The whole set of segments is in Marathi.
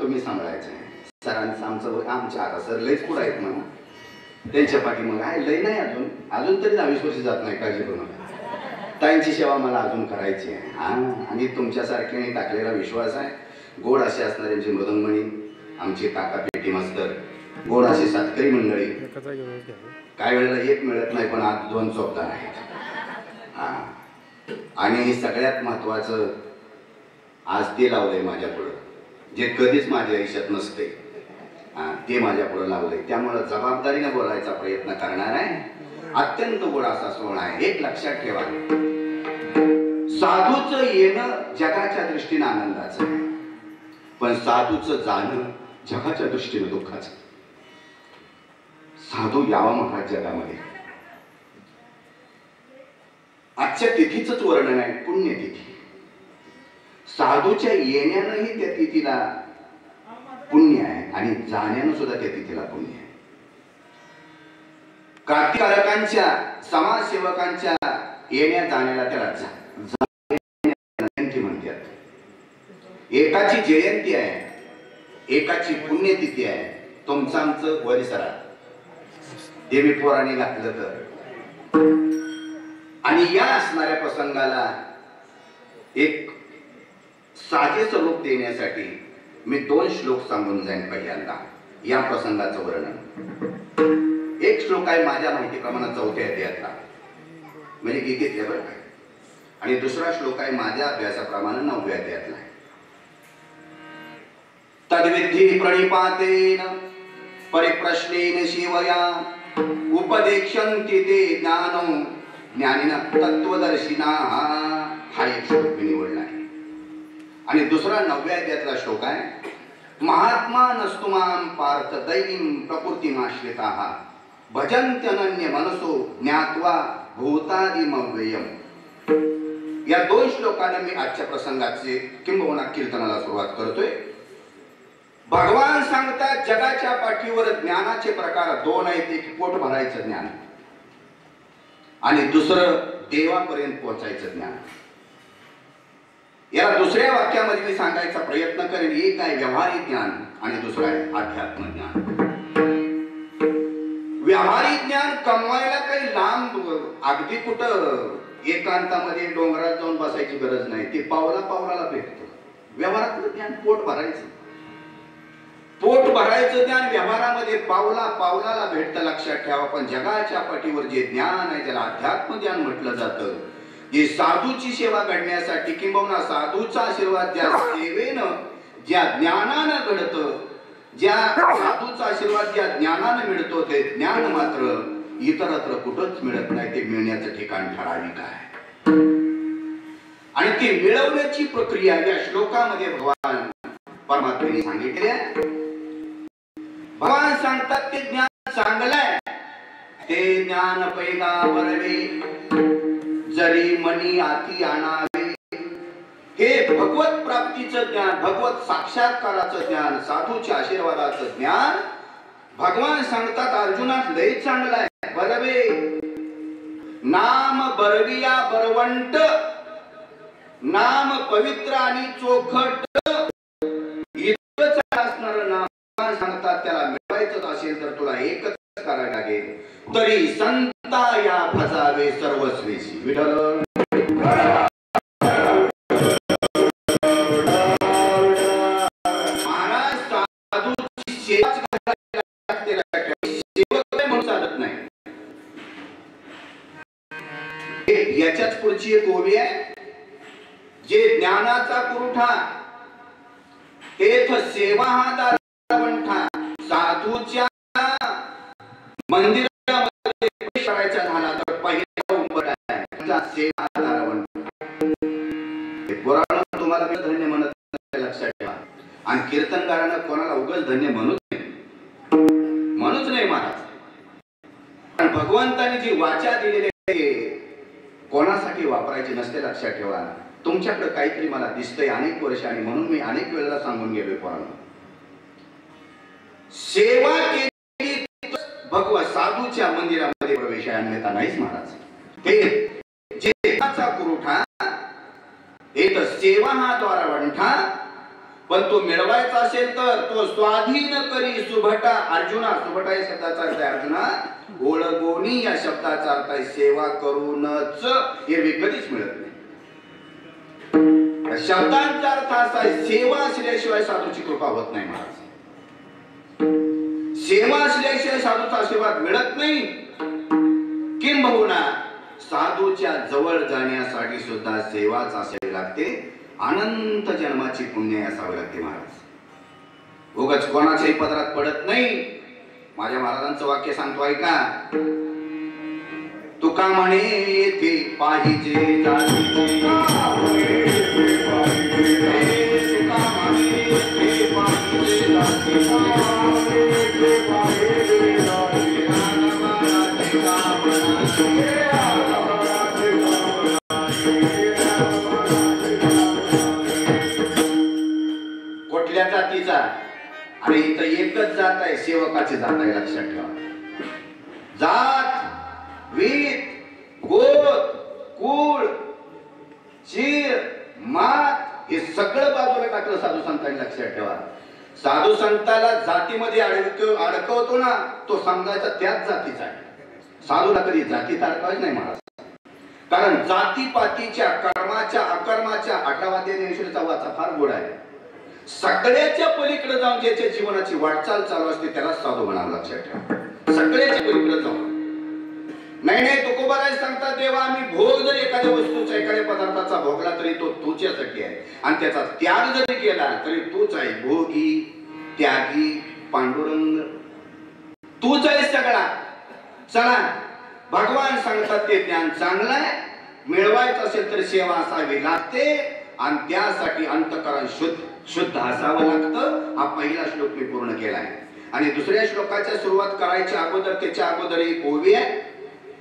तुम्ही सांभाळायचं आहे. सरांचं आमच्या आता सर लयच पुढे आहेत म्हणून त्यांच्या पाठी मग आहे लय नाही अजून तरी 20 वर्ष जात नाही, काळजी करू नका. ताईंची सेवा मला अजून करायची आहे. आणि तुमच्यासारख्याने टाकलेला विश्वास आहे. गोड असे असणाऱ्यांची मृदंगमणी, आमची काका पेटी मास्तर, गोड अशी सातकरी मंडळी, काय वेळेला एक मिळत नाही पण आज 2 चौकदार आहेत. आणि सगळ्यात महत्वाचं आज ते लावलंय माझ्या पुढं, जे कधीच माझ्या आयुष्यात नसते, ते माझ्या पुढं लावलंय. त्यामुळं जबाबदारीने बोलायचा प्रयत्न करणार आहे. अत्यंत गोड असा सोहळा आहे. एक लक्षात ठेवा, साधूचं येणं जगाच्या दृष्टीने आनंदाचं आहे, पण साधूचं जाणं जगाच्या दृष्टीने दुःखाचं. साधू यावा महाराज जगामध्ये. आजच्या तिथीच वर्णन आहे, पुण्यतिथी. साधूच्या येण्यानंही त्या तिथीला पुण्य आहे आणि जाण्यानं सुद्धा त्या तिथीला पुण्य आहे. क्रांतिकारकांच्या, समाजसेवकांच्या येण्या जाण्याला त्याला जयंती म्हणतात. एकाची जयंती आहे, एकाची पुण्यतिथी आहे. तुमचं आमचं वरिसरा देवी पोराने घातलं तर. आणि या असणाऱ्या प्रसंगाला एक साजेच रूप देण्यासाठी मी 2 श्लोक सांगून जाईन. पहिल्यांदा या प्रसंगाचं वर्णन. एक श्लोक आहे माझ्या माहितीप्रमाणे 4थ्या अध्यायातला, म्हणजे गीतेतल्या बरं काय, आणि दुसरा श्लोक आहे माझ्या अभ्यासाप्रमाणे 9व्या अध्यायातला आहे. तद्विधी प्रणिपातेन परिप्रश्नेन शिवया उपदेक्षन्ति ते ज्ञानं ज्ञानिनः तत्वदर्शिना. हा एक श्लोक मी निवडला आहे. आणि दुसरा 9व्या अध्यायातला श्लोक आहे, महात्मा नस्तुमां पार्थ दैवीं प्रकृतिमाश्रिताः भजन्त्यनन्य मनसो ज्ञात्वा भूतादिमव्ययम्. या 2 श्लोकांना मी आजच्या प्रसंगाचे किंबहुना कीर्तनाला सुरुवात करतोय. भगवान सांगतात जगाच्या पाठीवर ज्ञानाचे प्रकार 2 आहेत. एक पोट भरायचं ज्ञान आणि दुसरं देवापर्यंत पोहोचायचं ज्ञान. याला दुसऱ्या वाक्यामध्ये मी सांगायचा प्रयत्न करेन. एक आहे व्यावहारिक ज्ञान आणि दुसरं आहे अध्यात्म ज्ञान. व्यावहारिक ज्ञान कमवायला काही लांब अगदी कुठं एकांतामध्ये डोंगरात जाऊन बसायची गरज नाही, ते पावला पावलाला भेटतं. व्यवहारातलं ज्ञान पोट भरायचं, पोट भरायचं ज्ञान व्यवहारामध्ये पावला पावलाला भेटतं. लक्षात ठेवा. पण जगाच्या पाठीवर जे ज्ञान आहे त्याला अध्यात्म ज्ञान म्हटलं जातं. जे साधूची सेवा घडण्यासाठी किंबहुना साधूचा आशीर्वाद ज्या सेवेनं, ज्या ज्ञानानं घडतं, ज्या साधूचा आशीर्वाद ज्या ज्ञानानं मिळतो, ते ज्ञान मात्र इतरत्र कुठंच मिळत नाही. ते मिळण्याचं ठिकाण ठराविक आहे आणि ती मिळवण्याची प्रक्रिया या श्लोकामध्ये भगवान परमात्म्याने सांगितले. भगवान सांगतात ते ज्ञान चांगलं आहे, ते ज्ञान पैगा बरवे जरी मनी आती आणावे. हे भगवत प्राप्तीचं ज्ञान, भगवत साक्षात्काराचं ज्ञान, साधूच्या आशीर्वादाचं ज्ञान भगवान सांगतात अर्जुनात लय चांगलं आहे. बरवे नाम बरविया बरवंट, नाम पवित्र आणि चोखट इतकंच असणारं नाम सांगतात. त्याला मिळवायचं असेल तर तुला एकच करायला लागेल, तरी संता या भजावे सर्वस्वेशी. विठ्ठल महाराज साधूची सेवा म्हणून चालत नाही. याच्याच पुढची एक ओवी आहे, जे ज्ञानाचा पुरवठा तेथ सेवा हा दारवंठा. साधूच्या मंदिरामध्ये प्रवेश करायचा झाला तर पहिला उंबर आहे सेवा हा दारवंठा. पुराण तुम्हाला धन्य म्हणत नाही, लक्षात ठेवा. आणि कीर्तनकारांना कोणाला उगाच धन्य म्हणूच नाही महाराज. कारण भगवंताने जी वाचा दिलेली आहे कोणासाठी वापरायची नसते. लक्षात ठेवा. तुमच्याकडे काहीतरी मला दिसतंय अनेक वर्ष, आणि म्हणून मी अनेक वेळेला सांगून गेलोय पोरांना, सेवा केली भगवत साधूच्या मंदिरामध्ये प्रवेश आहे, अन्यथा नाहीच महाराज. हे जेचा पुरवठा एक सेवा हा द्वारवंठा, पण तो मिळवायचा असेल तर तो स्वाधीन करी सुभटा. अर्जुना, सुभटा या शब्दाचा अर्थ आहे अर्जुना ओळगोनी या शब्दाचा अर्थ आहे सेवा करूनच. एरवी कधीच मिळत नाही. शब्दांचा अर्थ असा आहे सेवा असल्याशिवाय साधूची कृपा होत नाही महाराज. सेवा असल्याशिवाय साधूचा आशीर्वाद मिळत नाही. किंबहुना साधूच्या जवळ जाण्यासाठी सुद्धा सेवाच असावी लागते. अनंत जन्माची पुण्य असावी लागते महाराज. उगाच कोणाच्याही पदरात पडत नाही. माझ्या महाराजांचं वाक्य सांगतो ऐका. तुका म्हणे येथे पाहिजे कुठल्या जातीचा. आणि इथं एकच जात आहे, सेवकाची जात आहे. लक्षात ठेवा. जात, वीत, गोत, कुळ, चीर, मात हे सगळं बाजूला टाकलं साधू संतांनी. लक्षात ठेवा. साधू संताला जातीमध्ये अडकवतो ना तो समजायचा त्याच जातीचा आहे. साधूला कधी जातीत अडकायच नाही महाराज. कारण जातीपातीच्या कर्माच्या अकर्माच्या 18 ज्ञानेश्वरीचा वाचा फार गोड आहे. सगळ्याच्या पलीकडे जाऊन ज्याच्या जीवनाची वाटचाल चालू असते त्याला साधू म्हणावं. लक्षात ठेवा. सगळ्याच्या पलीकडे जाऊन. नाही तुकोबाराय सांगतात देवा आम्ही भोग जर एखाद्या वस्तूचा एखाद्या पदार्थाचा भोगला तरी तो तुझ्यासाठी आहे. आणि त्याचा त्याग जरी केला तरी तूच आहे. भोगी, त्यागी, पांडुरंग तूच आहे सगळा. चला भगवान सांगतात ते ज्ञान चांगलं आहे. मिळवायचं असेल तर सेवा असावी लागते. आणि त्यासाठी अंतःकरण शुद्ध असावं लागतं. हा पहिला श्लोक मी पूर्ण केलाय. आणि दुसऱ्या श्लोकाच्या सुरुवात करायच्या अगोदर त्याच्या अगोदर एक ओवी आहे.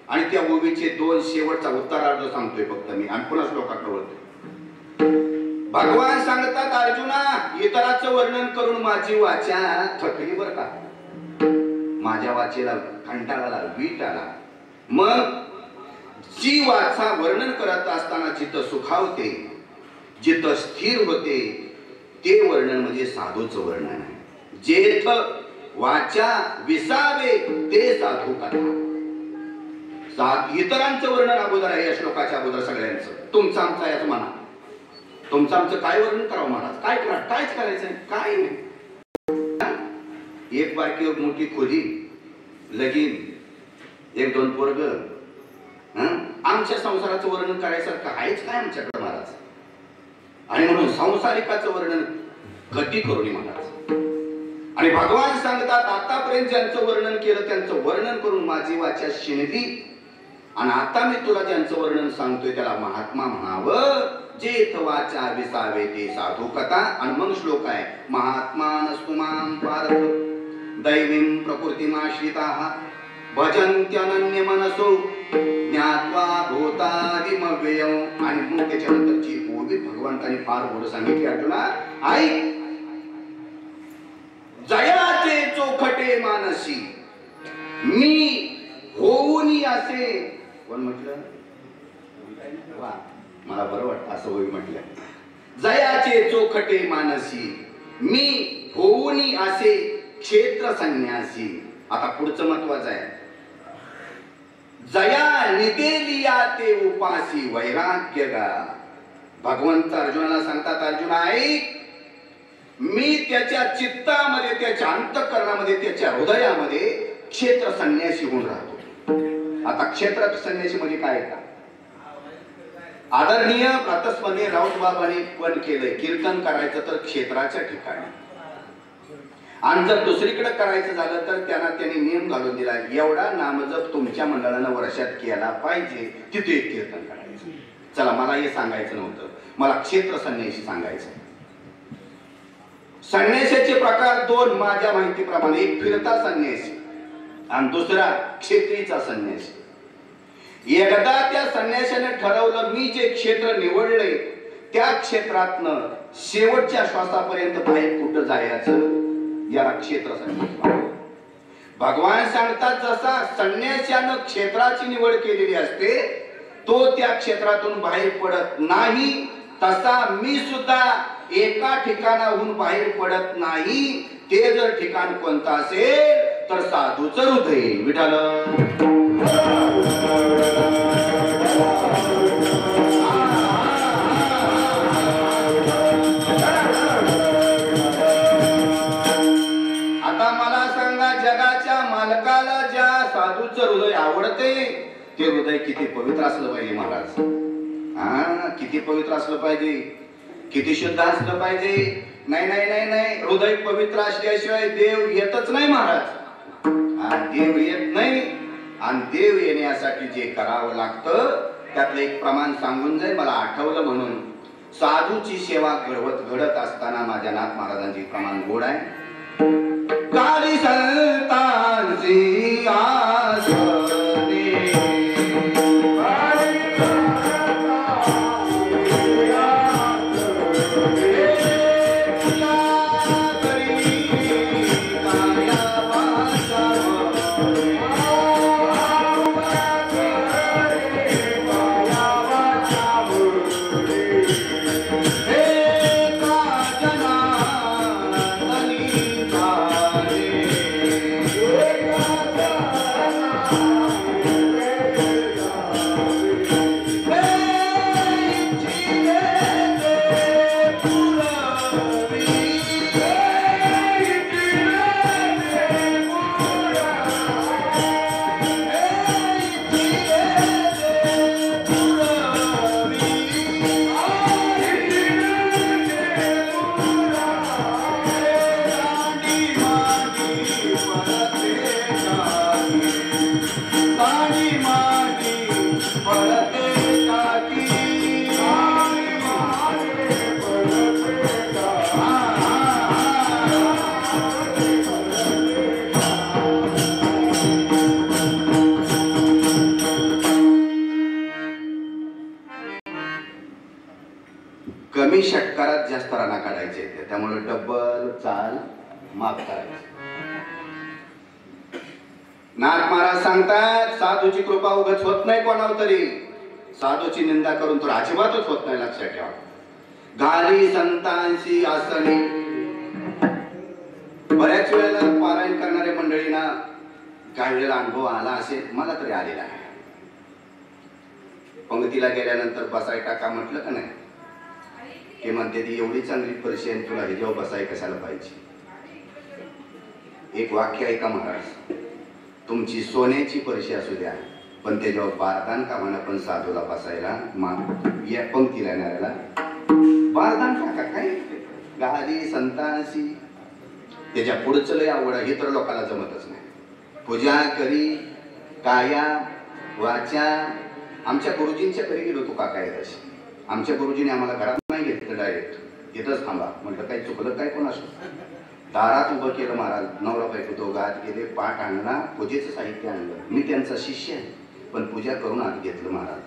आणि त्या ओवीचे 2 शेवटचा उत्तरार्ध सांगतोय फक्त मी. आणि पुन्हा श्लोकाकडे वळतोय. भगवान सांगतात अर्जुना इतराचं वर्णन करून माझी वाचा थकली बर का. माझ्या वाचेला कंटाळा आला, वीट आला. मग जी वाचा वर्णन करत असताना जिथं सुखावते, जिथं स्थिर होते ते वर्णन म्हणजे साधूचं वर्णन आहे. जेथ वाचा विसावे ते साधू कथा. इतरांचं वर्णन अगोदर आहे या श्लोकाच्या अगोदर सगळ्यांचं. तुमचं आमचं याच म्हणा. तुमचं आमचं काय वर्णन करावं महाराज. काय करा कायच करायचंय काय नाही. एक बारकी मोठी खोली लगीन 1-2 पोरग. आमच्या संसाराचं वर्णन करायसारखं आहेच काय आमच्याकडे महाराज. आणि म्हणून संसारिकाचं वर्णन गती करून महाराज. आणि भगवान सांगतात आतापर्यंत ज्यांचं वर्णन केलं त्यांचं वर्णन करून माझी वाचा शिणली. आणि आता मी तुला ज्यांचं वर्णन सांगतोय त्याला महात्मा म्हणावं. जेथ वाचा विसावे ते साधू कथा. आणि मग श्लोक आहे महात्मानस्तुमां पार्थ दैवीं प्रकृतिमाश्रिताः भजन्त्यनन्य मनसो ज्ञात्वा भूतादिमव्ययम्. आणि मग त्याच्यानंतरची ओवी भगवंतांनी फार गोड सांगितली. अर्जुना ऐक. जयाचे चोखटे मानसी मी होऊनी असे. कोण म्हटलं वा मला बरं वाटतं असं होई म्हटलं. जयाचे चोखटे मानसी मी होऊनी असे क्षेत्र संन्यासी. आता पुढचं महत्वाचं आहे. जया निदेलिया ते उपासी वैराग्य गा. भगवंत अर्जुनाला सांगतात अर्जुना ऐक. मी त्याच्या चित्तामध्ये त्याच्या अंतःकरणामध्ये त्याच्या हृदयामध्ये क्षेत्र संन्यासी होऊन राहतो. आता क्षेत्र संन्यासी म्हणजे काय का. आदरणीय प्रातस्मरणीय राऊत बाबांनी पण केलंय. कीर्तन करायचं तर क्षेत्राच्या ठिकाणी. आणि जर दुसरीकडे करायचं झालं तर त्यांनी नियम घालून दिला एवढा नामजप तुमच्या मंडळानं वर्षात केला पाहिजे तिथे एक कीर्तन करायचं. चला मला हे सांगायचं नव्हतं. मला क्षेत्र संन्यासी सांगायचं. संन्यासाचे प्रकार 2 माझ्या माहितीप्रमाणे. एक फिरता संन्यासी आणि दुसरा क्षेत्रीचा संन्यासी. एकदा त्या संन्याशाने ठरवलं मी जे क्षेत्र निवडले त्या क्षेत्रातनं शेवटच्या श्वासापर्यंत बाहेर कुठं जायचं याला क्षेत्र संन्यास. भगवान सांगतात जसा संन्याशानं क्षेत्राची निवड केलेली असते तो त्या क्षेत्रातून बाहेर पडत नाही तसा मी सुद्धा एका ठिकाणाहून बाहेर पडत नाही, ते जर ठिकाण कोणतं असेल तर साधूचं हृदय. विठाल आता मला सांगा, जगाच्या मालकाला ज्या साधूचं हृदय आवडते ते हृदय किती पवित्र असलं पाहिजे महाराज. किती पवित्र असलं पाहिजे, किती शुद्ध असलं पाहिजे. नाही नाही नाही नाही, हृदय पवित्र असल्याशिवाय देव येतच नाही महाराज. देव येत नाही. आणि देव येण्यासाठी जे करावं लागतं त्यातलं एक प्रमाण सांगून जाईल. मला आठवलं म्हणून, साधूची सेवा घडत असताना माझ्या नाथ महाराजांची प्रमाण गोड आहे. काळी संतांची आसने कमी षटकारात जास्त राणा काढायचे, त्यामुळे डबल चाल माफ करायची. नाथ महाराज सांगतात, साधूची कृपा उगाच होत नाही कोणावर तरी. साधूची निंदा करून तर अजिबातच होत नाही, लक्षात ठेवा. घाली संतांशी आसनी. बऱ्याच वेळेला पारायण करणाऱ्या मंडळींना काही वेळेला अनुभव आला असेल, मला तरी आलेला आहे. पंगतीला गेल्यानंतर बसाय टाका म्हटलं का नाही, ते म्हणते ती एवढी चांगली परिषद आहे, तुला ह्याच्यावर बसाय कशाला पाहिजे. एक वाक्य ऐका महाराज, तुमची सोन्याची परिषद असू द्या पण त्याच्यावर बारदान का म्हणा, पण साधूला बसायला या पंक्तीला येणाऱ्याला बारदान टाका. काय गाली संतांशी त्याच्या पुढचं लय आवड, हे तर लोकांना जमतच नाही. पूजा करी काया वाचा. आमच्या गुरुजींच्या घरी गेलो तू काका येत अशी, आमच्या गुरुजीने आम्हाला घरात नाही घेतलं, डायरेक्ट इथंच थांबा म्हटलं. काही चुकलं काय कोण असो, दारात उभं केलं महाराज. नवरा बायको दोघं आत गेले, पाठ आणला, पूजेचं साहित्य आणलं. मी त्यांचा शिष्य आहे पण पूजा करून आत घेतलं महाराज.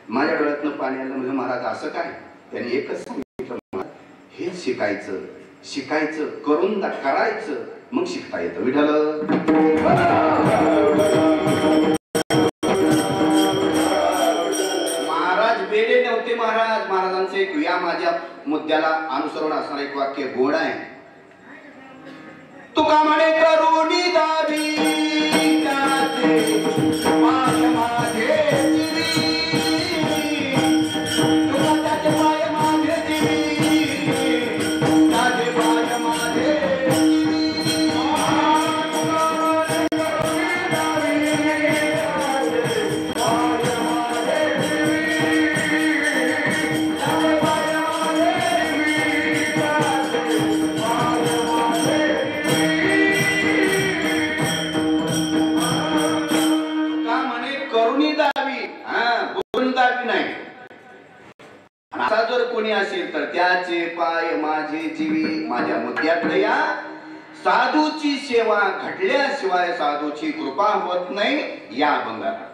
माझ्या डोळ्यातनं पाणी आलं. म्हणजे महाराज असं काय? त्यांनी एकच सांगितलं, हेच शिकायचं, शिकायचं करून करायचं, मग शिकता येतं. विठाल महाराज बेडे नव्हते. महाराजांचे एक या माझ्या मुद्द्याला अनुसरण असणारं एक वाक्य गोड आहे. तुका म्हणे करुणी दाबी कोणी असेल तर त्याचे पाय माझे जीवी. माझ्या मुद्द्यातल्या या साधूची सेवा घडल्याशिवाय साधूची कृपा होत नाही. या अभंगाला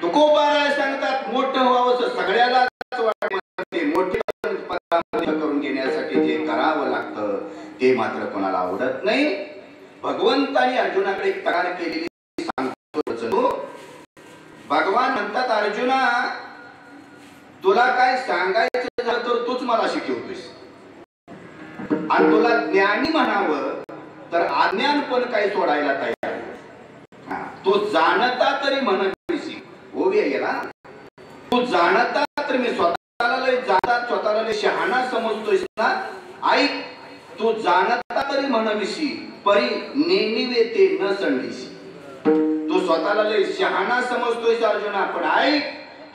तुकोबाराय सांगतात, मोठं व्हावं सगळ्याला वाटते, मोठे करून घेण्यासाठी जे करावं लागतं ते मात्र कोणाला आवडत नाही. भगवंताने अर्जुनाकडे एक तक्रार केलेली सांगतो. भगवान म्हणतात, अर्जुना तुला काय सांगायचं झालं तर तूच मला शिकवतोस. आणि तुला ज्ञानी म्हणावं तर अज्ञान पण काही सोडायला तयार. तू जाणता तरी म्हणविसी ओवी गेला. तू जाणता तर मी स्वतःला लय जाणता स्वतःला लय शहाणा समजतोयस ना. ऐक, तू जाणता तरी म्हणविसी परी नेनिवे ते न संडीसी. तू स्वतःला लय शहाणा समजतोयस अर्जुना, पण ऐक,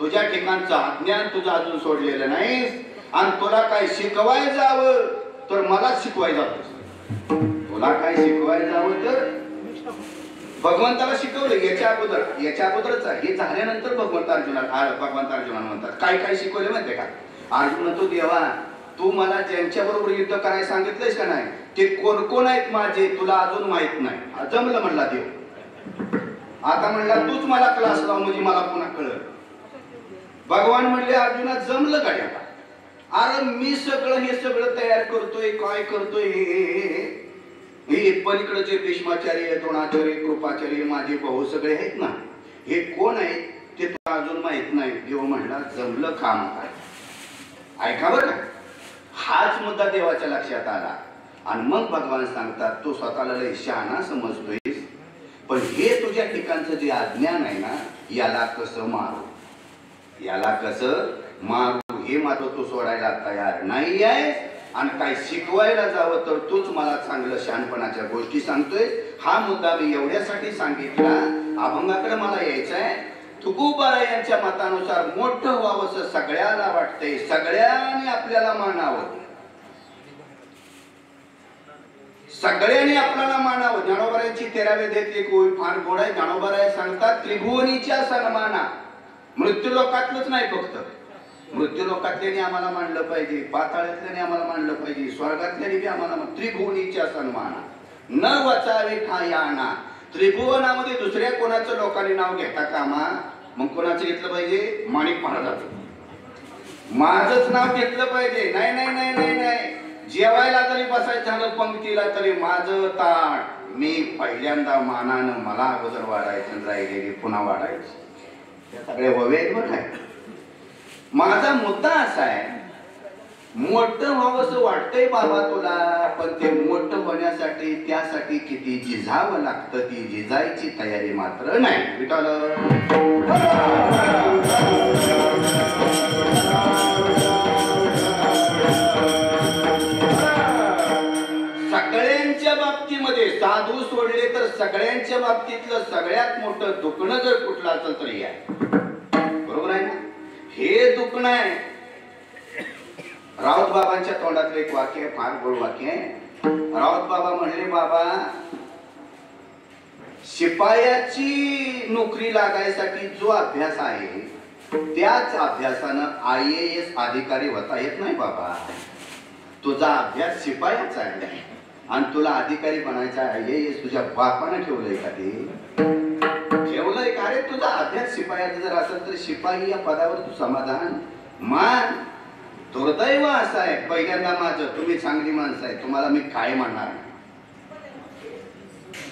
तुझ्या ठिकाणचं अज्ञान तुझं अजून सोडलेलं नाहीस. आणि तुला काय शिकवाय जावं तर मला शिकवाय जातोस. तुला काय शिकवाय जावं तर भगवंताला शिकवलं. याच्या अगोदरच हे झाल्यानंतर भगवंत अर्जुना म्हणतात काय काय शिकवले माहितीये का. अर्जुन म्हणतो देवा तू मला ज्यांच्या बरोबर युद्ध करायला सांगितलंयस का नाही ते कोण कोण आहेत माझे तुला अजून माहित नाही. जमलं म्हणला देव. आता म्हणला तूच मला क्लास लाव म्हणजे मला पुन्हा कळलं. भगवान म्हणले अर्जुना जमलं का आता. अरे मी हे सगळं तयार करतोय काय करतोय हे पलीकडे जे भीष्माचार्य द्रोणाचार्य कृपाचार्य माझे भाऊ सगळे आहेत ना हे कोण आहेत ते तुला अजून माहित नाही. देव म्हणला जमलं काम काय. ऐका बरं का, हाच मुद्दा देवाच्या लक्षात आला. आणि मग भगवान सांगतात तू स्वतःला लय शहाणा समजतोयस, पण हे तुझ्या ठिकाणचं जे अज्ञान आहे ना याला कसं मारू हे मात्र तू सोडायला तयार नाही आहेस. आणि काय शिकवायला जावं तर तूच मला चांगलं शहाणपणाच्या गोष्टी सांगतोय. हा मुद्दा मी एवढ्यासाठी सांगितला. अभंगाकडे मला यायचंय. तुकोबा यांच्या मतानुसार मोठं व्हावं सगळ्याला वाटतंय, सगळ्यांनी आपल्याला मानावं, सगळ्यांनी आपल्याला मानावं. ज्ञानोबारायांची 13व्या अध्यायातली एक ओळ फार गोड आहे. ज्ञानोबाराय सांगतात त्रिभुवनीच्या सन्माना. मृत्यू लोकातलंच नाही, फक्त मृत्यू लोकातल्याने आम्हाला मानलं पाहिजे, पाताळातल्याने आम्हाला मानलं पाहिजे, स्वर्गातल्याने बी आम्हाला. त्रिभुवनीच्या सन्माना न वचावे ठायाना. त्रिभुवनामध्ये दुसऱ्या कोणाचं लोकांनी नाव घेता कामा. मग कोणाचं घेतलं पाहिजे. माणिक महाराजाचं माझंच नाव घेतलं पाहिजे. नाही नाही नाही नाही नाही. जेवायला जरी बसायचं झालं पंक्तीला तरी माझं ताट मी पहिल्यांदा मानानं मला अगोदर वाढायचं, राहिलेली पुन्हा वाढायचं. सगळे हवे आहेत बरं काय. माझा मुद्दा असा आहे मोठं व्हावंसं वाटतंय बाबा तुला, पण ते मोठं होण्यासाठी त्यासाठी किती झिजावं लागतं ती झिजायची तयारी मात्र नाही. विठाल सगळ्यांच्या बाबतीमध्ये साधू सोडले तर सगळ्यांच्या बाबतीतलं सगळ्यात मोठं दुखणं जर कुठलं असेल तर हे आहे. बरोबर आहे ना. हे दुखणं आहे. राऊत बाबांच्या तोंडातलं एक वाक्य आहे, फार गोड वाक्य आहे. राऊत बाबा म्हणले बाबा शिपायाची नोकरी लागायसाठी जो अभ्यास आहे त्याच अभ्यासानं IAS अधिकारी होता येत नाही बाबा. तुझा अभ्यास शिपायाचा आहे आणि तुला अधिकारी बनायचा IAS तुझ्या बापाने ठेवलंय का ते ठेवलंय का रे. तुझा अभ्यास शिपायाचा जर असेल तर शिपाई या पदावर तू समाधान मान. दुर्दैव असं आहे पहिल्यांदा माझं तुम्ही चांगली माणसं आहे तुम्हाला मी काय म्हणणार नाही.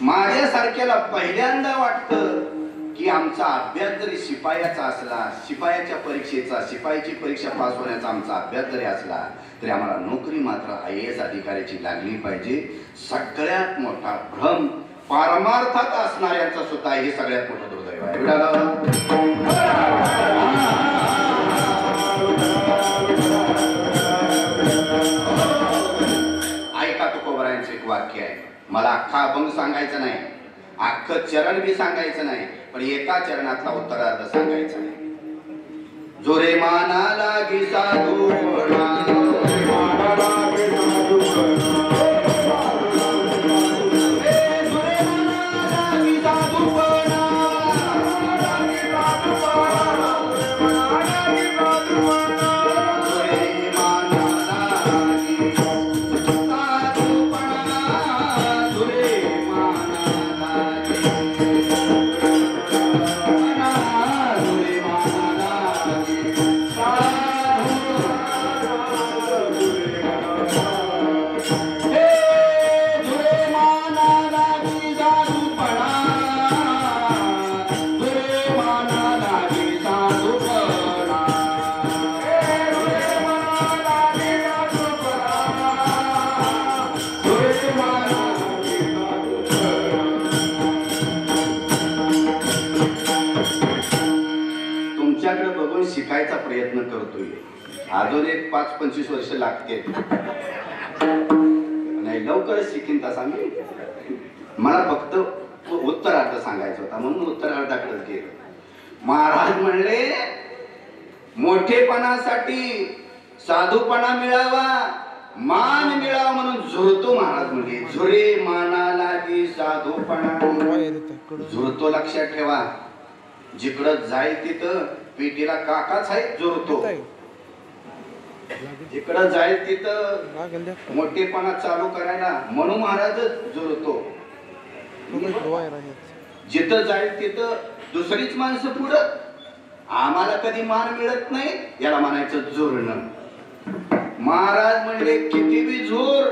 माझ्यासारख्याला पहिल्यांदा वाटतं की आमचा अभ्यास जरी शिपायाचा असला, शिपायाच्या परीक्षेचा शिपायाची परीक्षा पास होण्याचा आमचा अभ्यास जरी असला तरी आम्हाला नोकरी मात्र IAS अधिकाऱ्याची लागली पाहिजे. सगळ्यात मोठा भ्रम पारमार्थात असणाऱ्यांचा सुद्धा हे सगळ्यात मोठं दुर्दैव आहे. ऐका तुकोबरायांचं एक वाक्य आहे. मला अख्खा अभंग सांगायचं नाही, अख्खं चरण बी सांगायचं नाही, पण एका चरणातला उत्तरार्ध सांगायचा आहे. जोरे माना लागी साधू अजून एक 5-25 वर्ष लागते. नाही लवकरच शिकीन तसा मी. मला फक्त उत्तरार्ध सांगायचं होता म्हणून उत्तरार्धाकडेच गेलो. महाराज म्हणले मोठेपणासाठी साधूपणा मिळावा, मान मिळावा म्हणून झुरतो. महाराज म्हणजे झुरे माना लागी साधूपणा. झुरतो लक्षात ठेवा. जिकडं जाईल तिथं पेटीला काकाच आहे झुरतो. जिकडं जाईल तिथं मोठेपणा चालू करायला म्हणून महाराज झुरतो. जिथं जाईल तिथं दुसरीच माणसं पुढं. आम्हाला कधी मान मिळत नाही, याला म्हणायचं झुरणं. महाराज म्हणले किती बी झोर,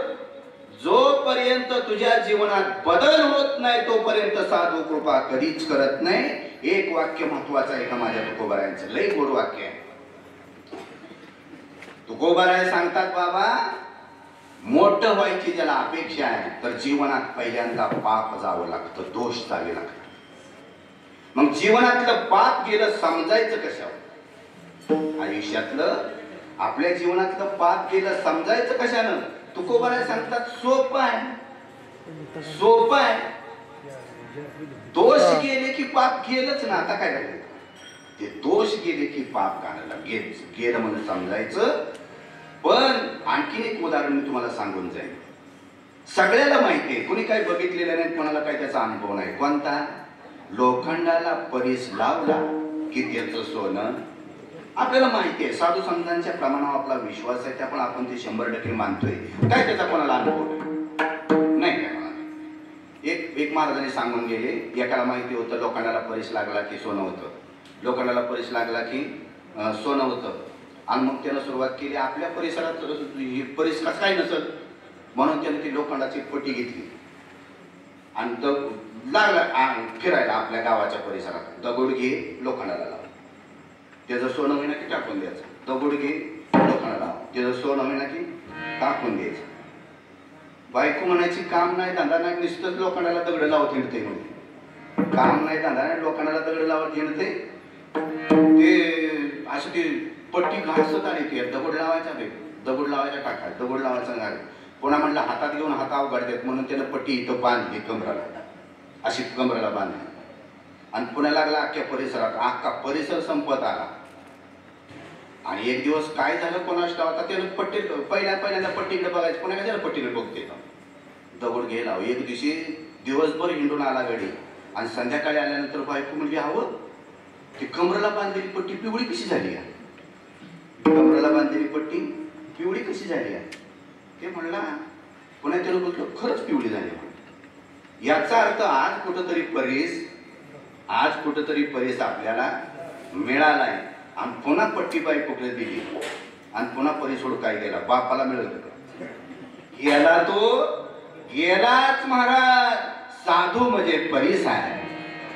जोपर्यंत तुझ्या जीवनात बदल होत नाही तोपर्यंत साधू कृपा कधीच करत नाही. एक वाक्य महत्वाचं आहे का माझ्या तुकोबारायांचं, लई गोड वाक्य आहे. तुकोबाराय सांगतात बाबा मोठं व्हायची ज्याला अपेक्षा आहे तर जीवनात पहिल्यांदा पाप जावं लागतं, दोष जावे लागतात. मग जीवनातलं पाप गेलं समजायचं कशावर? आयुष्यातलं आपल्या जीवनातलं पाप गेलं समजायचं कशानं? तुकोबाराय सांगतात सोपं आहे, सोपं आहे. दोष गेले की पाप गेलंच ना. आता काय झालं? ते दोष गेले की पाप काढायला गेलं म्हणून समजायचं. पण आणखीन एक उदाहरण मी तुम्हाला सांगून जाईल. सगळ्याला माहिती आहे, कोणी काही बघितलेलं नाही, कोणाला काही त्याचा अनुभव नाही. कोणता? लोखंडाला परीस लावला की त्याचं सोनं. आपल्याला माहिती आहे, साधू संतांच्या प्रमाणावर आपला विश्वास आहे, त्यामुळे आपण ते 100% मानतोय. काय त्याचा कोणाला अनुभव नाही काय? एक महाराजांनी सांगून गेले, एकाला माहिती होतं लोखंडाला परीस लागला की सोनं होतं, लोखंडाला परीस लागला की सोनं होतं. आणि मग त्यानं सुरुवात केली आपल्या परिसरात परीस कसं काय नसत म्हणून त्याने ती लोखंडाची पट्टी घेतली आणि लागला फिरायला आपल्या गावाच्या परिसरात. दगड घे लोखंडाला लाव, त्याचं सोनं होईना की टाकून द्यायचं. दगड घे लोखंडाला लाव, त्याचं सोनं होईना की टाकून द्यायचं. बायको म्हणायची काम नाही धंदा नाही, नुसतंच लोखंडाला दगड लावत हिंडते. म्हणून काम नाही धंदा नाही, लोखंडाला दगड लावत हिंडते. ते असं ते पट्टी घासत आली. ते दगड लावायचा दगड लावायचा टाका, दगड लावायचा घाल. कोणा म्हणलं हातात घेऊन हात अवघड देत म्हणून त्यानं पट्टी इथं बांधली कमराला, अशी कमराला बांधली. आणि पुण्या लागला अख्ख्या परिसरात, अख्खा परिसर संपत आला. आणि एक दिवस काय झालं कोणाच होता, त्यानं पट्टी पहिल्यांदा पट्टीकडे बघायचं. पुन्हा कशाला पट्टीकडे बघते दगड घ्यायला. एक दिवशी दिवसभर हिंडून आला गडी आणि संध्याकाळी आल्यानंतर बायको म्हणजे हवं ती कमरेला बांधलेली पट्टी पिवळी कशी झाली आहे, कमरेला बांधलेली पट्टी पिवळी कशी झाली आहे ते म्हणला. पुन्हा त्यानं बघितलं खरंच पिवळी झाली. याचा अर्थ आज कुठंतरी परीस आपल्याला मिळालाय. आणि पुन्हा पट्टी बायकोकडे दिली आणि पुन्हा परिसोड काय गेला, बापाला मिळत गेला. तो गेलाच. महाराज साधू म्हणजे परीस आहे,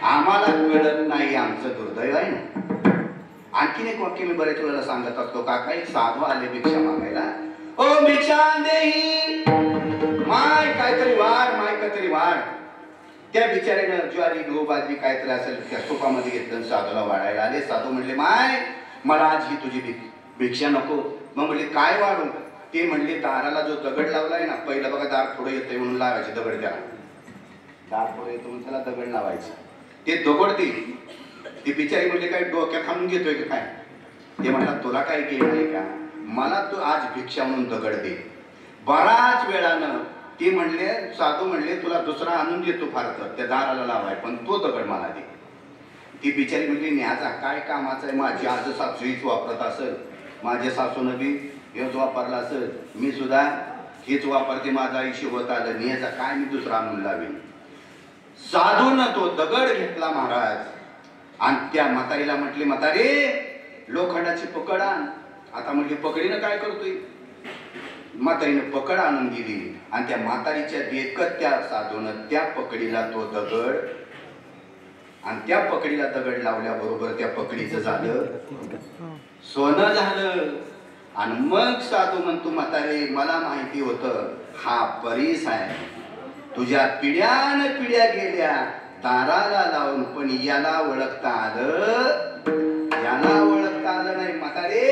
आम्हाला कळत नाही, आमचं दुर्दैव आहे ना. आणखीन एक वाक्य मी बऱ्याच वेळेला सांगत असतो. काका एक साधू आले भिक्षा मागायला. ओ भिक्षा देही, माय काहीतरी वाढ. त्या बिचाऱ्यानं ज्वारी गहू बाजरी काहीतरी असेल त्या सोपामध्ये घेतलं, साधूला वाढायला आले. साधू म्हणले माय मला आज ही तुझी भिक्षा नको. मग म्हणले काय वाढू? ते म्हणले दाराला जो दगड लावलाय ना, पहिलं बघा दार थोडं येतंय म्हणून लावायचे दगड, त्याला दार थोडं येतो म्हणून त्याला दगड लावायचं. ते दगड ती बिचारी म्हणले काय डोक्यात हाणून घेतोय का काय? ते म्हणला तुला काय केलं आहे का, मला तू आज भिक्षा म्हणून दगड दे. बराच वेळानं ते म्हणले, साधू म्हणले तुला दुसरा आणून देतो फार तर त्या दाराला लावाय, पण तो दगड मला दे. ती बिचारी म्हणली न्याचा काय कामाचा आहे, माझी आज सासू हीच वापरत असेल, माझ्या सासूनं बी हेच वापरला असेल, मी सुद्धा हेच वापरते, माझा आयुष्य होत आलं, न्याचा काय मी दुसरा आणून लावेन. साधूनं तो दगड घेतला महाराज आणि त्या म्हातारीला म्हटले म्हातारे लोखंडाची पकड आण. आता म्हणजे पकडीनं काय करतोय, म्हातारीनं पकड आणून दिली आणि त्या म्हातारीच्या देखत त्या साधूनं त्या पकडीला तो दगड आणि त्या पकडीला दगड लावल्याबरोबर त्या पकडीचं झालं सोनं झालं. आणि मग साधू म्हणतो म्हातारे मला माहिती होतं हा परीस आहे, तुझ्या पिढ्यान पिढ्या गेल्या दाराला लावून, पण याला ओळखता आलं नाही. म्हातारे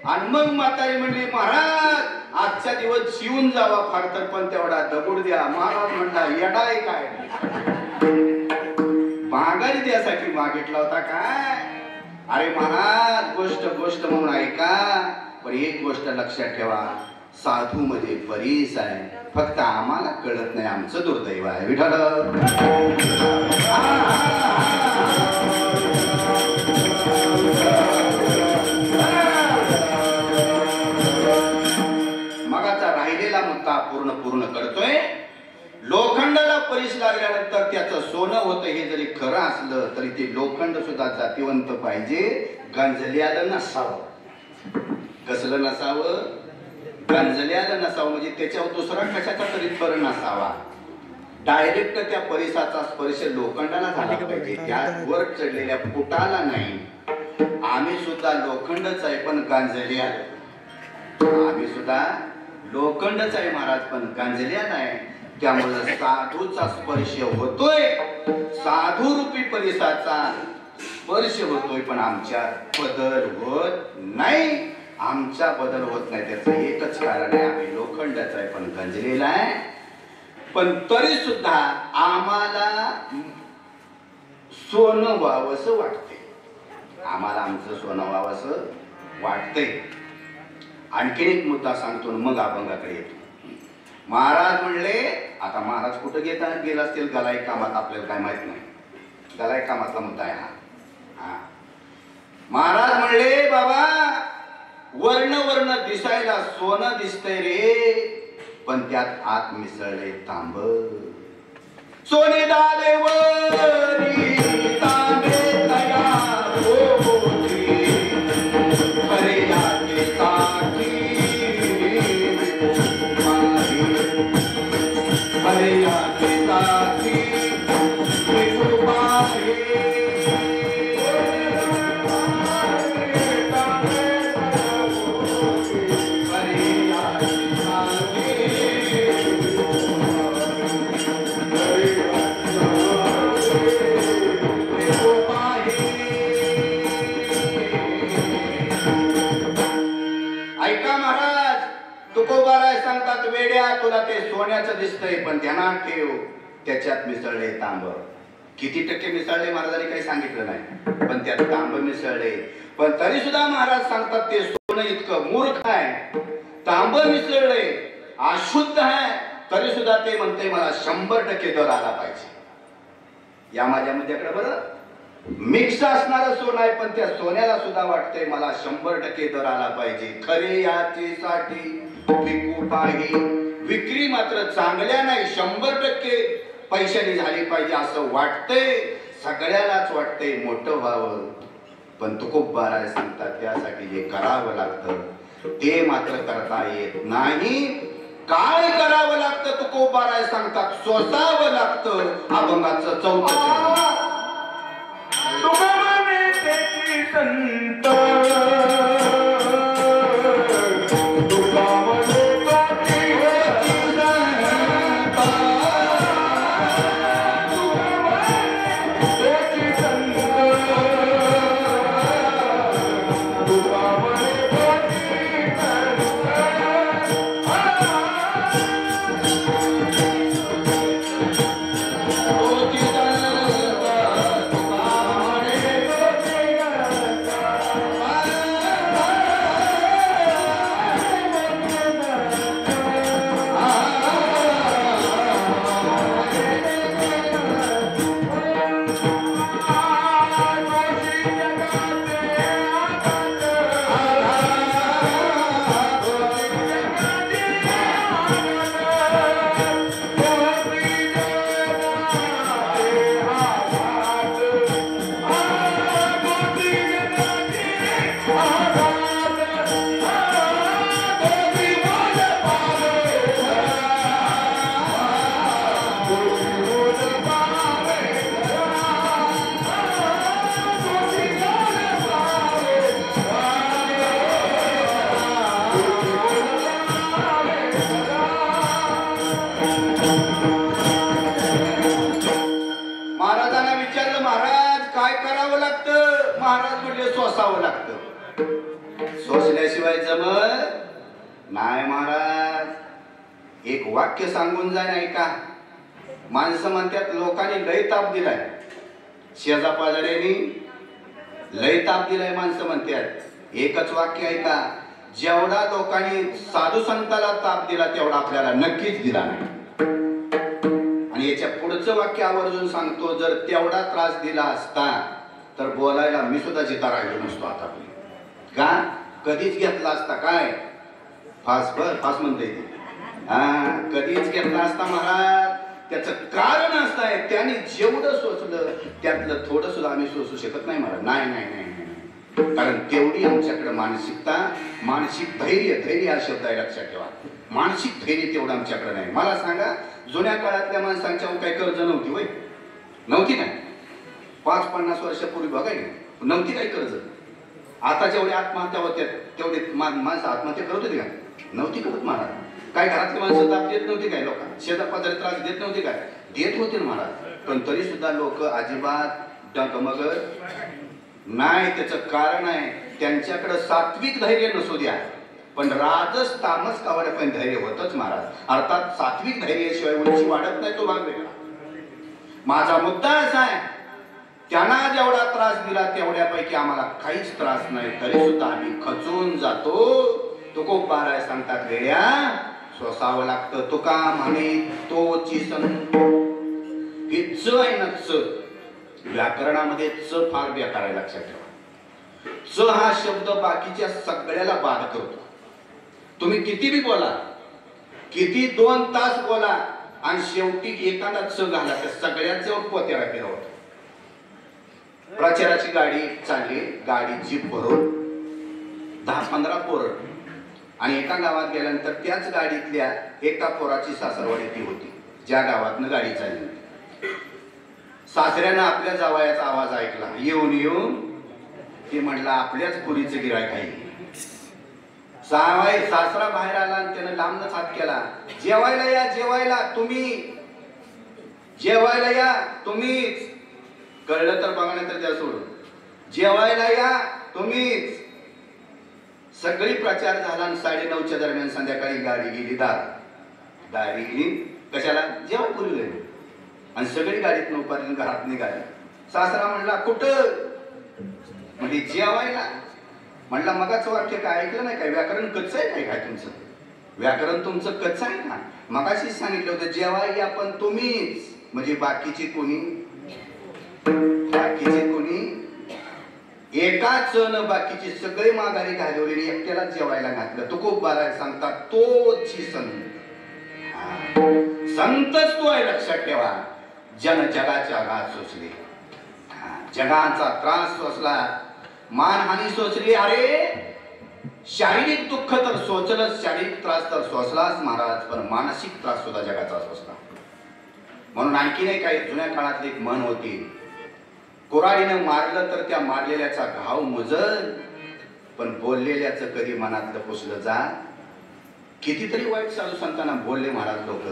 आणि मग म्हातारी म्हणली महाराज आजच्या दिवस शिवून जावा फार तर पण तेवढा दगड द्या. महाराज म्हणला येडा आहे काय, माघारी द्यासाठी मागितला होता काय. अरे महाराज गोष्ट गोष्ट म्हणून ऐका, पण एक गोष्ट लक्षात ठेवा, साधू मध्ये बरीच आहे, फक्त आम्हाला कळत नाही, आमचं दुर्दैव आहे. विठ्ठल मगाचा राहिलेला मुद्दा पूर्ण करतोय. लोखंडाला परीस लागल्यानंतर त्याचं सोनं होतं हे जरी खरं असलं तरी ते लोखंड सुद्धा जातीवंत पाहिजे, गंजल्याला नसावं. कसलं नसावं? गंजल्याला नसावं, म्हणजे त्याच्यावर दुसरा कशाचा तरी फर नसावा. डायरेक्ट त्या परिसाचा स्पर्श लोखंडाला झाला पाहिजे, त्यावर चढलेल्या फुटाला नाही. आम्ही सुद्धा लोखंडच आहे पण गांजल्याला, आम्ही सुद्धा लोखंडच आहे महाराज पण गांजल्या नाही. त्यामुळे साधूचा स्पर्श होतोय, साधू रूपी परिसाचा स्पर्श होतोय, पण आमच्या बदल होत नाही. आमचा बदल होत नाही त्याचं एकच कारण आहे, आम्ही लोखंडाचा आहे पण गंजलेला आहे. पण तरी सुद्धा आम्हाला सोनं व्हावंसं वाटते, आम्हाला आमचं सोनं व्हावंसं वाटतंय. आणखीन एक मुद्दा सांगतो मग अभंगाकडे येतो. महाराज म्हणले, आता महाराज कुठं गेला असतील, गलाई कामात, आपल्याला काय माहित नाही, गलाई कामातला मुद्दा आहे हा. महाराज म्हणले बाबा वर्ण दिसायला सोनं दिसतंय रे, पण त्यात आत मिसळले तांब. सोने दादेवरी तांबे तयार होती, खरे याचे साठी खरे याचे साठी सांगतात वेड्या तुला ते सोन्याचं दिसतंय पण ध्यानात ठेव त्याच्यात मिसळले तांब. किती टक्के मिसळले महाराजांनी काही सांगितलं नाही, पण त्यात तांब मिसळले. पण तरी सुद्धा महाराज सांगतात ते सोनं इतकं मूर्ख आहे, तांब मिसळले, अशुद्ध आहे, तरी सुद्धा ते म्हणते मला 100% दर आला पाहिजे. या माझ्या मुद्द्याकडे बरं, मिक्स असणारं सोनं आहे पण त्या सोन्याला सुद्धा वाटतंय मला 100% दर आला पाहिजे. खरे याचे साठी विकू पाही, विक्री मात्र चांगल्या नाही, 100% पैशाने झाली पाहिजे असं वाटतंय. सगळ्यालाच वाटतंय मोठं व्हावं, पण तुकोबाराय सांगतात त्यासाठी जे करावं लागतं ते मात्र करता येत नाही. काय करावं लागतं तुकोबाराय सांगतात, सोसावं लागतं. अभंगाचं 4थं तुकोबाने त्याची संत सोसल्याशिवाय जमत नाही महाराज. एक वाक्य सांगून जाय नाही का. माणसं म्हणतात लोकांनी लय ताप दिलाय, शेजा पाजाऱ्यांनी लय ताप दिलाय माणसं म्हणतात. एकच वाक्य आहे का, जेवढा लोकांनी साधू संताला ताप दिला तेवढा आपल्याला नक्कीच दिला नाही. आणि याच्या पुढचं वाक्य आवर्जून सांगतो, जर तेवढा त्रास दिला असता तर बोलायला मी सुद्धा जिता राहिलो नसतो आता. का कधीच घेतला असता काय फास फास म्हणता येते. कधीच घेतला असता महाराज. त्याचं कारण असं आहे, त्याने जेवढं सोचलं त्यातलं थोडं सुद्धा आम्ही सोचू शकत नाही महाराज. नाही नाही नाही, कारण तेवढी आमच्याकडे मानसिकता, मानसिक धैर्य हा शब्द आहे लक्षात ठेवा. मानसिक धैर्य तेवढं आमच्याकडे नाही. मला सांगा, जुन्या काळातल्या माणसांच्या काही कर्ज नव्हती वय? नव्हती काय? 50-50 वर्षापूर्वी बघाय नव्हती काही कर्ज. आता जेवढे आत्महत्या होत्या तेवढे माणसं आत्महत्या करत होती का? नव्हती करत महाराज. काय घरातली माणसं ताप देत नव्हती काय? लोकांना शेजापाजारी त्रास देत नव्हती काय? देत होते महाराज. पण तरी सुद्धा लोक अजिबात डगमगत नाही. त्याचं कारण आहे, त्यांच्याकडे सात्विक धैर्य नसू द्या, पण राजस तामस कावड पण धैर्य होतच महाराज. अर्थात सात्विक धैर्याशिवाय उंची वाढत नाही, तो भाग वेगळा. माझा मुद्दा असा आहे, त्यांना जेवढा त्रास दिला तेवढ्यापैकी आम्हाला काहीच त्रास नाही, तरी सुद्धा आम्ही खचून जातो. तुकोबार आहे सांगतात, वेड्या सोसावं लागतं. तुका म्हणे तोची संत. हे च आहे ना, च व्याकरणामध्ये च फार बेकार आहे लक्षात ठेवा. च हा शब्द बाकीच्या सगळ्याला बाद करतो. तुम्ही किती बी बोला, किती 2 तास बोला, आणि शेवटी एखादा च घाला तर सगळ्याच पोत्याला फिरवतो. प्रचाराची गाडी चालली, गाडी जीप भरून 10-15 पोरं, आणि एका गावात गेल्यानंतर त्याच गाडीतल्या एका पोराची सासरवाडी ती होती, ज्या गावातनं गाडी चालली होती. सासऱ्यानं आपल्या जावयाचा आवाज ऐकला, येऊन ते म्हणला आपल्याच पुरीचं गिऱ्हाईक आहे. सासरा बाहेर आला आणि त्यानं लांबनच हात केला, जेवायला या, जेवायला तुम्ही, जेवायला या तुम्हीच. कळलं तर बघा, नाही तर त्या सोडून, जेवायला या तुम्हीच. सगळी प्रचार झाला आणि 9:30च्या दरम्यान संध्याकाळी गाडी गेली दारी गेली. कशाला? जेवण पुरले. आणि सगळी गाडीत उभारली, घरात निघाली. सासरा म्हणला कुठं? म्हणजे जेवायला. म्हणला मगाचं वाक्य काय ऐकलं नाही काय? व्याकरण कच्चं आहे काय तुमचं? व्याकरण तुमचं कच्चं आहे ना. मगाशीच सांगितलं होतं जेवाय आपण तुम्हीच, म्हणजे बाकीचे कोणी एकाच न बाकीचे सगळे माघारी घालवलेली एकट्याला जेवायला घातलं. तुकोबार आहे सांगतात, तोची संत. संतच तो आहे लक्षात ठेवा. जन जगाच्या घात सोसले, जगाचा त्रास सोसला, मानहानी सोचली. अरे शारीरिक दुःख तर सोचलंच, शारीरिक त्रास तर सोसलाच महाराज, पण मानसिक त्रास सुद्धा जगाचा सोसला. म्हणून आणखी नाही काही जुन्या काळातली एक म्हण होती, कुऱ्हाडीनं मारलं तर त्या मारलेल्याचा घाव मुजल, पण बोललेल्याचं कधी मनातलं पुसलं जा. कितीतरी वाईट साधू संतांना बोलले महाराज लोक,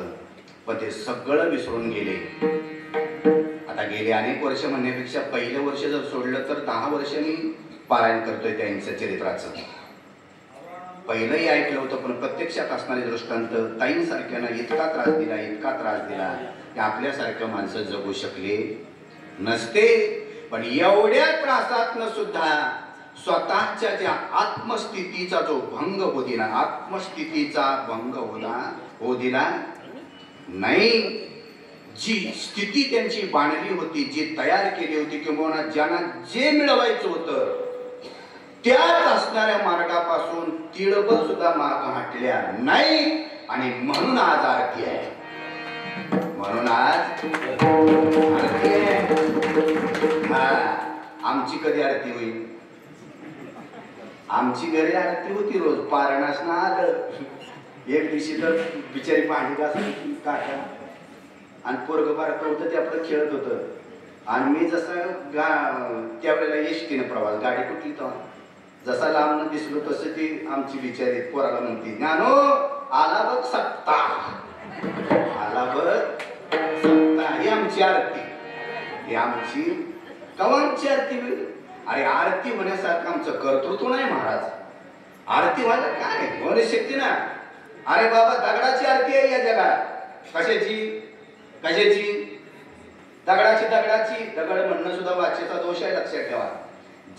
पण ते सगळं विसरून गेले. आता गेले अनेक वर्ष म्हणण्यापेक्षा पहिलं वर्ष जर सोडलं तर 10 वर्ष मी पारायण करतोय त्यांच्या चरित्राचं. पहिलंही ऐकलं होतं, पण प्रत्यक्षात असणारे दृष्टांत ताईंसारख्यानं इतका त्रास दिला, इतका त्रास दिला की आपल्यासारखं माणसं जगू शकले नसते. पण एवढ्या त्रासातनं सुद्धा स्वतःच्या ज्या आत्मस्थितीचा जो भंग होऊ दिला, आत्मस्थितीचा भंग होऊ दिला नाही. जी स्थिती त्यांची बांधली होती, जी तयार केली होती, किंवा ज्यांना जे मिळवायचं होतं त्याच असणाऱ्या मार्गापासून तिळभर सुद्धा मार्ग हटल्या नाही. आणि म्हणून आज आरती आहे, म्हणून आज आरती आहे. आमची कधी आरती होईल? आमची घरी आरती होती रोज. पारणास ना आलं एक दिवशी तर बिचारी भांडी घासायची काका, आणि पोरग बारकं होतं ते आपलं खेळत होतं. आणि मी जसं त्यावेळेला एसटीनं प्रवास, गाडी कुठली तेव्हा, जसा लांबनं दिसलो तसं ती आमची बिचारी पोराला म्हणते, ज्ञानो आला बघ सत्ता, आला बघ सत्ता. ही आमची आरती, ही आमची कवांची आरती. अरे आरती होण्यासारखं आमचं कर्तृत्व नाही महाराज. आरती व्हायला काय होणे शक्ती ना. अरे बाबा दगडाची आरती आहे या जगात. कशाची कशाची? दगडाची. दगड म्हणणं सुद्धा वाचेचा दोष आहे, लक्षात ठेवा.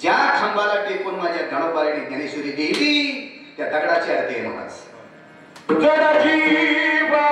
ज्या खांबाला टेकून माझ्या गणोबाईने ज्ञानेश्वरी देली त्या दगडाची आरती आहे महाराज. उद्धार केला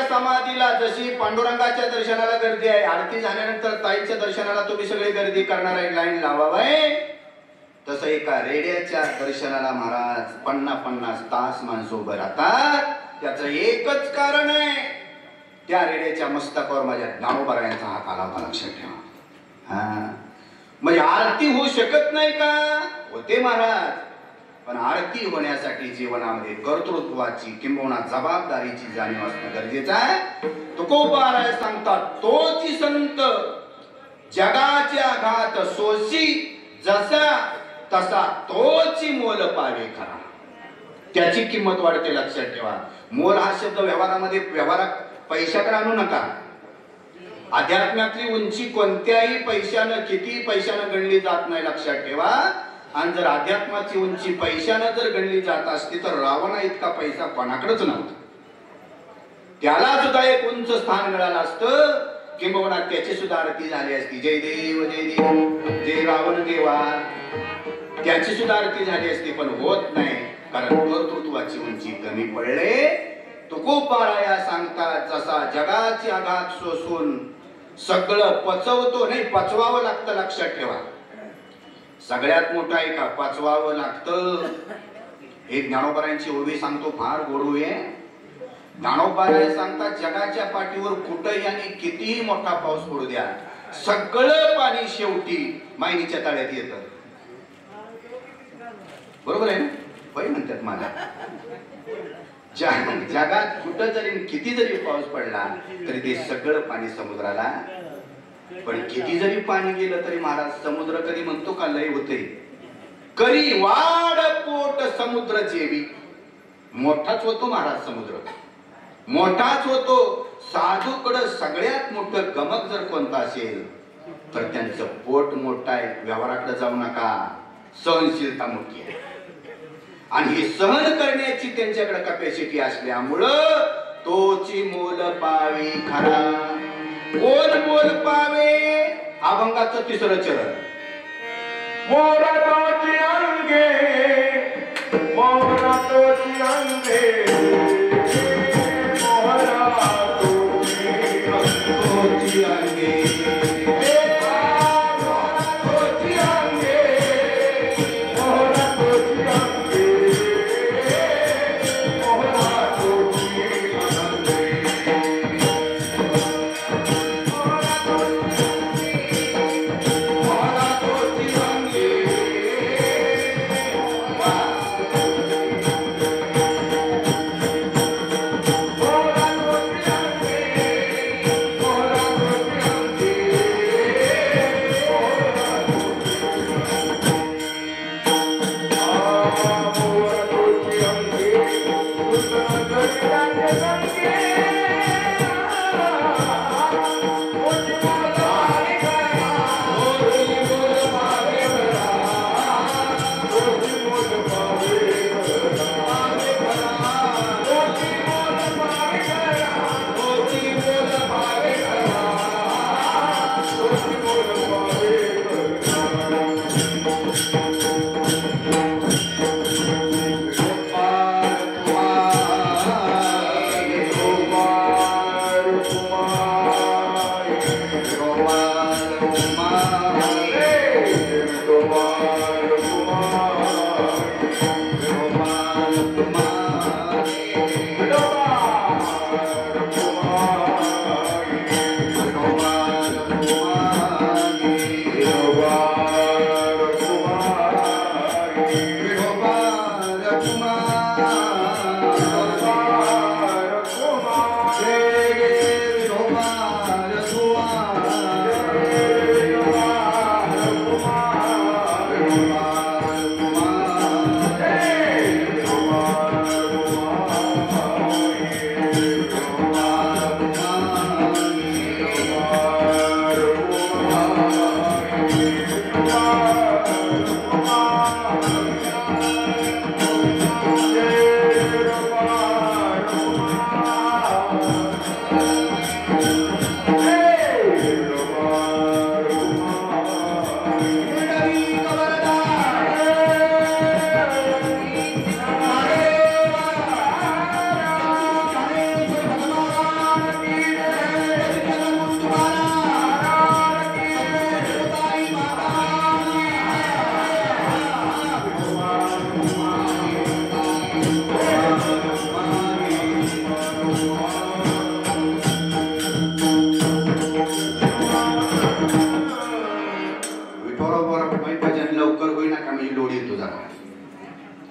समाधीला जशी पांडुरंगाच्या दर्शनाला गर्दी आहे, आरती झाल्यानंतर ताईच्या दर्शनाला तुम्ही सगळे गर्दी करणार आहे, लाईन लावावे. तसं एका रेड्याच्या दर्शनाला महाराज 50-50 तास माणसं उभं राहतात. त्याचं एकच कारण आहे, त्या रेड्याच्या मस्तकावर माझ्या ज्ञानोबारायांचा हात आला होता, लक्षात ठेवा. म्हणजे आरती होऊ शकत नाही का? होते महाराज, पण आरती होण्यासाठी जीवनामध्ये कर्तृत्वाची किंबहुना जबाबदारीची जाणीव असणं गरजेचं आहे. तुकोबाराय सांगतात, तोची संत जगाचे आघात सोसी, जसा तसा तोची मोल पावे खरा. त्याची किंमत वाढते, लक्षात ठेवा. मोल हा शब्द व्यवहारात पैशाकडे आणू नका. अध्यात्मातली उंची कोणत्याही पैशानं, किती पैशानं गणली जात नाही, लक्षात ठेवा. आणि जर अध्यात्माची उंची पैशानं जर गणली जात असती तर रावणा इतका पैसा कोणाकडेच नव्हता. त्याला सुद्धा एक उंच स्थान मिळालं असतं, किंबहुना त्याची सुद्धा आरती झाली असती. जय देव जय देव जय रावण देवा, त्याची सुद्धा आरती झाली असती, पण होत नाही, कारण कर्तृत्वाची उंची कमी पडले. तुकोबाराया सांगतात, जसा जगाची आघात सोसून सगळं पचवतो, नाही पचवावं लागतं, लक्षात ठेवा. सगळ्यात मोठा आहे का पचवावं लागतं. हे ज्ञानोबारायांची ओवी सांगतो, फार गोडू आहे. ज्ञानोबाराय सांगतात, जगाच्या पाठीवर कुठंही आणि कितीही मोठा पाऊस पडू द्या, सगळं पाणी शेवटी मायनीच्या तळ्यात येतं. बरोबर आहे ना? होय म्हणतात मला. जगात कुठं जरी किती जरी पाऊस पडला तरी ते सगळं पाणी समुद्राला. पण किती जरी पाणी गेलं तरी महाराज समुद्र कधी म्हणतो का लय होते? करी वाढ पोट समुद्र जेवी. मोठाच होतो महाराज समुद्र, मोठाच होतो. साधूकडं सगळ्यात मोठं गमक जर कोणतं असेल तर त्यांचं पोट मोठं आहे. व्यवहाराकडे जाऊ नका, सहनशीलता मोठी आहे. आणि हे सहन करण्याची त्यांच्याकडे कॅपॅसिटी असल्यामुळं तोची मोल पावी खरा. कोण मोल पावे? अभंगाचं 3रं चरण. मोरा तोची अंगे, मोरा तोची अंगे, मोरा तोची अंगे,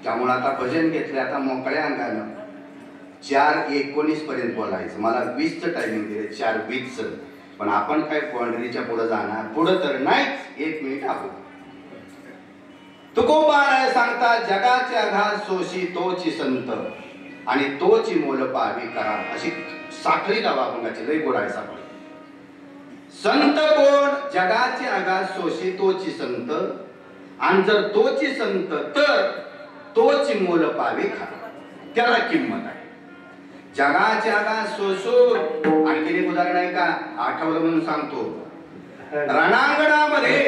त्यामुळे आता भजन घेतले, आता मोकळ्या अंगानं 4:19 पर्यंत बोलायचं. मला 20चं टायमिंग दिले, 4:20. पण आपण काय बाउंड्रीच्या पुढे जाणार? पुढे तर नाहीच. 1 मिनिट आपण तुकोबाराय सांगता जगाचे आघात सोशी तोची संत आणि तोची मोल पावी करा. अशी साखळी लावा पंगाची लई गोडाय साखळी. संत कोण? जगाचे आघात सोशी तोची संत आणि जर तोची संत तर तोची मोल पावे खरा. त्याला किंमत आहे. जगाचे आघात सोसू. आणखी एक उदाहरण आहे का? आठवलं म्हणून सांगतो. रणांगणामध्ये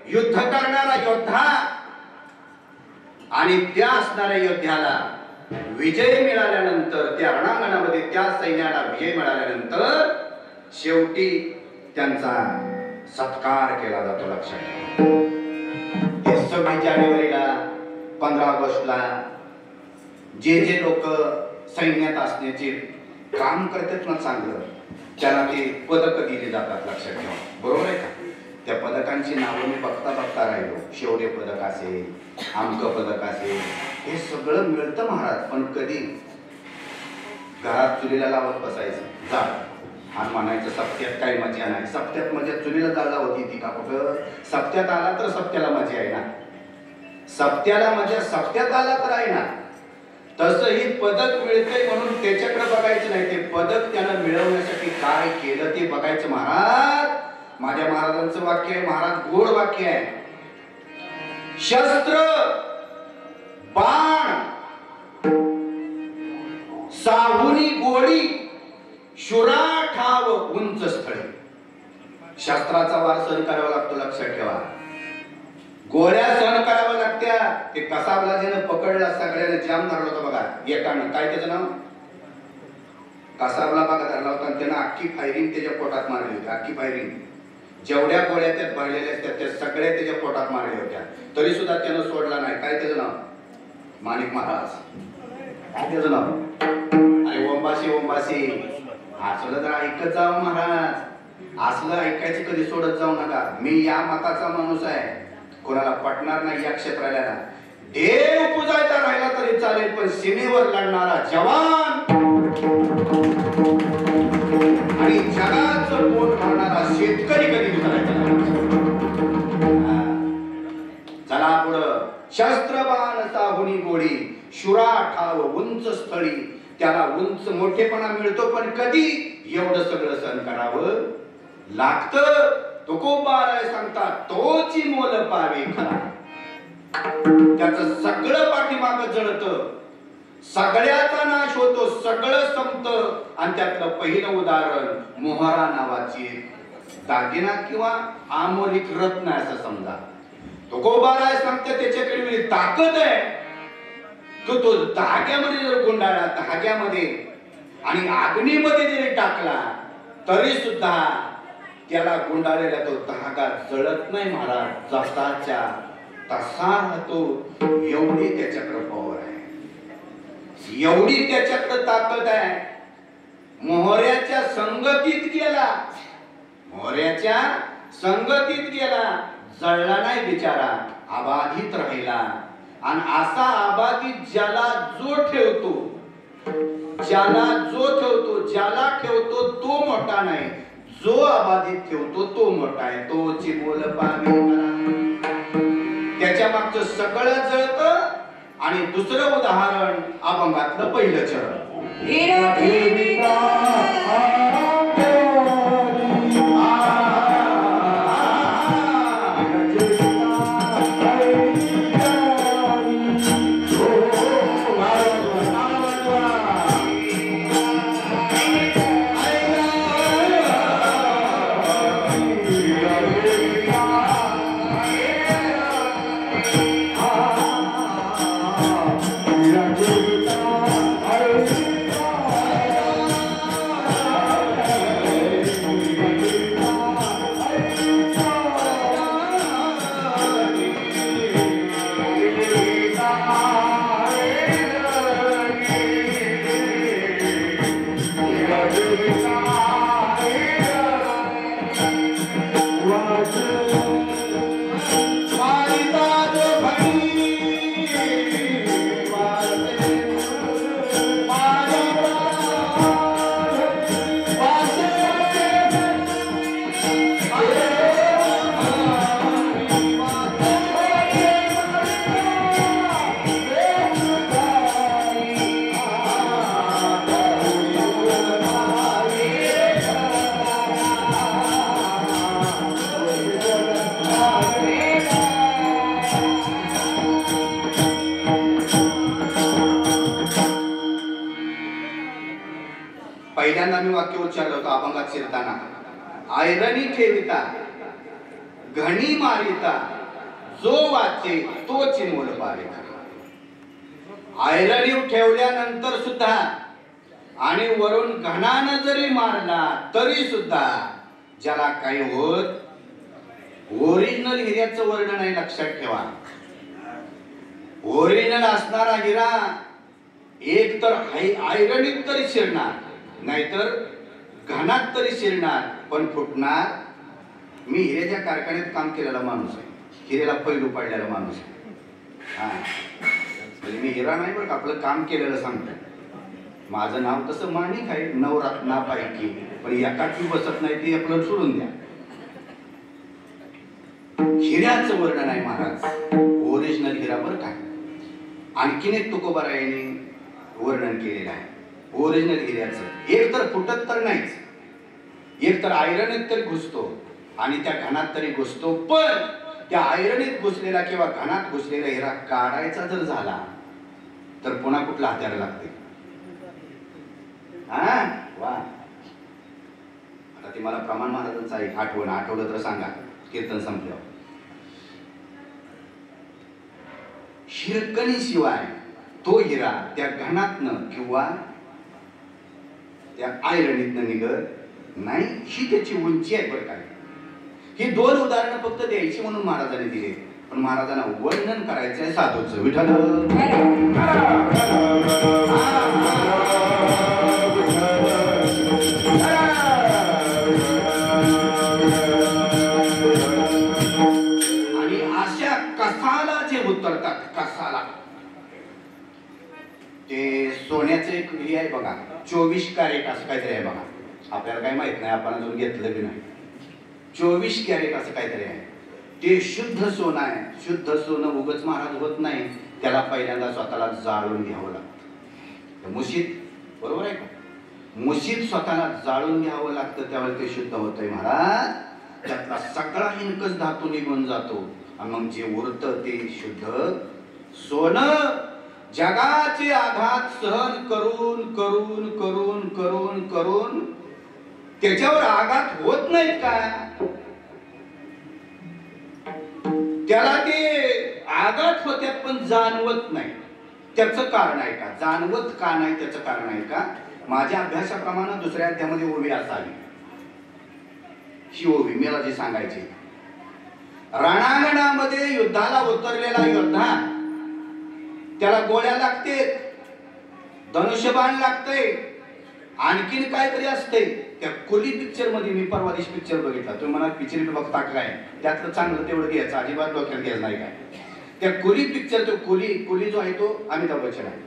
युद्ध करणारा योद्धा आणि त्या असणाऱ्या योद्ध्याला विजय मिळाल्यानंतर, त्या रणांगणामध्ये त्या सैन्याला विजय मिळाल्यानंतर शेवटी त्यांचा सत्कार केला जातो. लक्षात ठेवा. 26 जानेवारीला, 15 ऑगस्टला जे जे लोक सैन्यात असण्याचे काम करतात ना चांगलं, त्याला ते पदक दिले जातात. लक्षात ठेवा. बरोबर आहे का? त्या पदकांची नावं मी बघता बघता राहिलो. शौर्य पदक असेल, आमक पदक असेल, हे सगळं मिळतं महाराज. पण कधी घरात चुलीला लावत बसायचं जाळ आणि म्हणायचं सप्त्यात काही मजा नाही. सप्त्यात मजा चुलीला जाळ होती ती का? कुठं सप्त्यात आला तर सप्त्याला मजा आहे ना. सप्त्याला मजा सप्त्यात आला तर आहे ना. तसंही पदक मिळतंय म्हणून त्याच्याकडे बघायचं नाही. ते पदक त्यानं मिळवण्यासाठी काय केलं ते बघायचं. महाराज, माझ्या महाराजांचं वाक्य आहे. महाराज गोड वाक्य आहे. शस्त्र, बाण, साहुनी गोळी, शुरा ठाव उंच स्थळे. शस्त्राचा वार सहन करावा लागतो. लक्षात ठेवा. गोळ्या सहन कराव्या लागत्या. ते कसाबला ज्यानं पकडला सगळ्याने जाम धरला होता बघा एकानं. काय त्याचं नाव? कसाबला बघा धरला होता. त्यानं अख्खी फायरिंग त्याच्या पोटात मारली होती. अख्खी फायरिंग. जेवढ्या गोळ्या त्यात भरलेल्या असतात त्या सगळ्या त्याच्या पोटात मारल्या होत्या. तरी सुद्धा त्यानं सोडला नाही. काय त्याचं नाव? माणिक महाराज. काय त्याचं नाव? अरे ओंबाशी ओंबाशी. असलं तर ऐकत जाऊ महाराज. असलं ऐकायचं कधी सोडत जाऊ नका. मी या मताचा माणूस आहे. कोणाला पटणार नाही या क्षेत्राला. देव पूजायचा राहिला तरी चालेल, पण सीमेवर लढणारा जवान आणि जगाचं पोट भरणारा शेतकरी कधी उतरायचा नाही. चला पुढं. शस्त्र, बाण, साहुनी गोळी, शुरा ठाव उंच स्थळी. त्याला उंच मोठेपणा मिळतो, पण कधी एवढं सगळं सहन करावं लागतं. तुकोबाराय सांगतात तोची मोल पावे खरा. त्याचं सगळं पाठीमागं जळतं. सगळ्याचा नाश होतो. सगळं संपतं. आणि त्यातलं पहिलं उदाहरण मोहरा नावाची दागिना किंवा अमोलिक रत्न असं समजा. तुकोबाराय सांगते त्याच्याकडे ताकद आहे. तो धाग्यामध्ये जर गुंडाळला, धाग्यामध्ये आणि अग्नीमध्ये जरी टाकला तरी सुद्धा त्याला गुंडाळलेला तो धागा जळत नाही महाराज, जसाच्या तसा राहतो. एवढी त्याच्याकडे पॉवर आहे, एवढी त्याच्याकडे ताकद आहे. मोहऱ्याच्या संगतीत गेला, मोहऱ्याच्या संगतीत गेला, जळला नाही बिचारा, अबाधित राहिला. आणि असा अबाधित ज्याला जो ठेवतो, ज्याला जो ठेवतो, ज्याला ठेवतो तो मोठा नाही, जो अबाधित ठेवतो तो मोठा आहे. तोची बोल पावी त्याच्या मागचं सगळं जळतं. आणि दुसरं उदाहरण अभंगातलं पहिलं चरण. पहिल्यांदा मी वाक्य उच्चारलं होतं अभंगात शिरताना. ऐरणी ठेविता घणी मारिता, जो वाचे तोच मोल पाविता. ऐरणी ठेवल्यानंतर सुद्धा आणि वरून घणानं जरी मारला तरी सुद्धा ज्याला काही होत. ओरिजिनल हिऱ्याचं वर्णन आहे, लक्षात ठेवा. ओरिजिनल असणारा हिरा एक तर ऐरणीत तरी शिरणार, नाहीतर घनात तरी शिरणार, पण फुटणार. मी हिऱ्याच्या कारखान्यात काम केलेला माणूस आहे, हिऱ्याला पैलू पाडलेला माणूस आहे. म्हणजे मी हिरा नाही बरं, आपलं काम केलेलं सांगतो. माझं नाव तसं माणिक आहे, नवरत्नापैकी, पण एकाची बसत नाही, ती आपलं सोडून द्या. हिऱ्याचं वर्णन आहे महाराज, ओरिजिनल हिरा बरं का. आणखीन एक तुकोबारायाने वर्णन केलेलं आहे ओरिजिनल हिऱ्याचं. एक तर फुटत तर नाहीच, एक तर आयरनीत तरी घुसतो आणि त्या घनात तरी घुसतो. पण त्या आयरनीत घुसलेला किंवा घनात घुसलेला हिरा काढायचा जर झाला तर पुन्हा कुठला हत्यार लागते. वा, आता ते मला प्रमाण महाराजांचं आहे आठवण, आठवलं तर सांगा कीर्तन संपल्यावर. हिरकणी शिवाय तो हिरा त्या घनातनं किंवा त्या आयरणीतनं निघत नाही, ही त्याची उंची आहे बरं काय. ही दोन उदाहरणं फक्त द्यायची म्हणून महाराजांनी दिले, पण महाराजांना वर्णन करायचं आहे साधूचं. विठ्ठल आणि अशा कसाला जे उतरतात, कसाला ते सोन्याचं एक हे आहे बघा, 24 कॅरेट असं काहीतरी आहे बघा. आपल्याला काही माहित नाही, आपण अजून घेतलं बी नाही. 24 कॅरेट असं काहीतरी आहे, ते शुद्ध सोनं आहे. शुद्ध सोनं उगच महाराज होत नाही, त्याला पहिल्यांदा स्वतःला जाळून घ्यावं लागतं. मुशीत, बरोबर आहे का, मुशीत स्वतःला जाळून घ्यावं लागतं, त्यावेळेस ते शुद्ध होतंय महाराज. त्यातला सगळा हिनकस धातू निघून जातो आणि मग जे उरतं ते शुद्ध सोनं. जगाचे आघात सहन करून करून करून करून करून त्याच्यावर आघात होत नाहीत का, त्याला ते आघात होत्यात पण जाणवत नाही. त्याचं कारण आहे का, जाणवत का नाही त्याचं कारण आहे का, माझ्या अभ्यासाप्रमाणे दुसऱ्या अध्यायामध्ये उभी असावी. ही ओवी मला जे सांगायचे. रणांगणामध्ये युद्धाला उतरलेला योद्धा, त्याला गोळ्या लागते, धनुष्यबाण लागते, आणखीन काहीतरी असते. त्या कुली पिक्चर मध्ये, मी परवा दिवशी पिक्चर बघितला, तुम्ही मला पिक्चर बघता काय, त्यातलं चांगलं तेवढं घ्यायचं, अजिबात डोक्यात घ्यायचं नाही काय. त्या कुली पिक्चर, तो कुली जो आहे तो अमिताभ बच्चन आहे,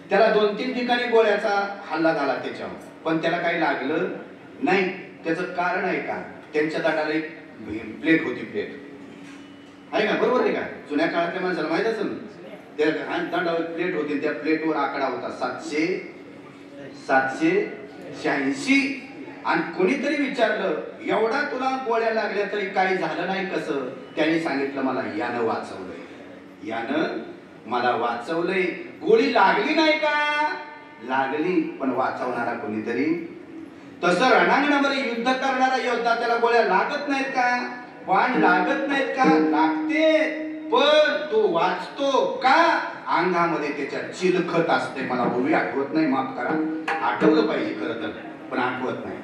त्याला 2-3 ठिकाणी गोळ्याचा हल्ला झाला त्याच्यावर, पण त्याला काही लागलं नाही. त्याचं कारण आहे का, त्यांच्या दाटाला एक प्लेट होती, प्लेट आहे का, बरोबर आहे का, जुन्या काळातल्या माणसाला माहित असेल, त्या दांडावर प्लेट होती, त्या प्लेटवर आकडा होता 786. आणि कोणीतरी विचारलं, एवढा तुला गोळ्या लागल्या तरी काही झालं नाही कसं? त्याने सांगितलं, मला यानं वाचवलंय, यानं मला वाचवलंय. गोळी लागली नाही का? लागली, पण वाचवणारा कोणीतरी. तसं रणांगणामध्ये युद्ध करणारा योद्धा, त्याला गोळ्या लागत नाहीत का? बाण लागत नाहीत का? लागते, पण तो वाचतो का? अंगामध्ये त्याच्या चिलखत असते. मला ओवी आठवत नाही, माफ करा, आठवलं पाहिजे खरं तर, पण आठवत नाही.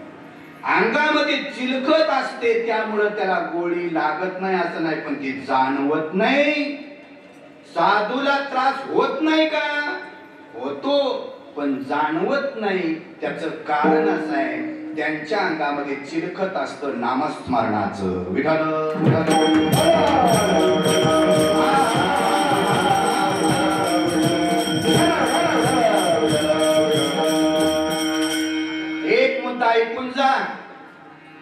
अंगामध्ये चिलखत असते, त्यामुळे त्याला गोळी लागत नाही असं नाही, पण ती जाणवत नाही. साधूला त्रास होत नाही का? होतो, पण जाणवत नाही. त्याचं कारण असं आहे, त्यांच्या अंगामध्ये चिलखत असतं नामस्मरणाचं. विठाल एक मुद्दा ऐकून जा,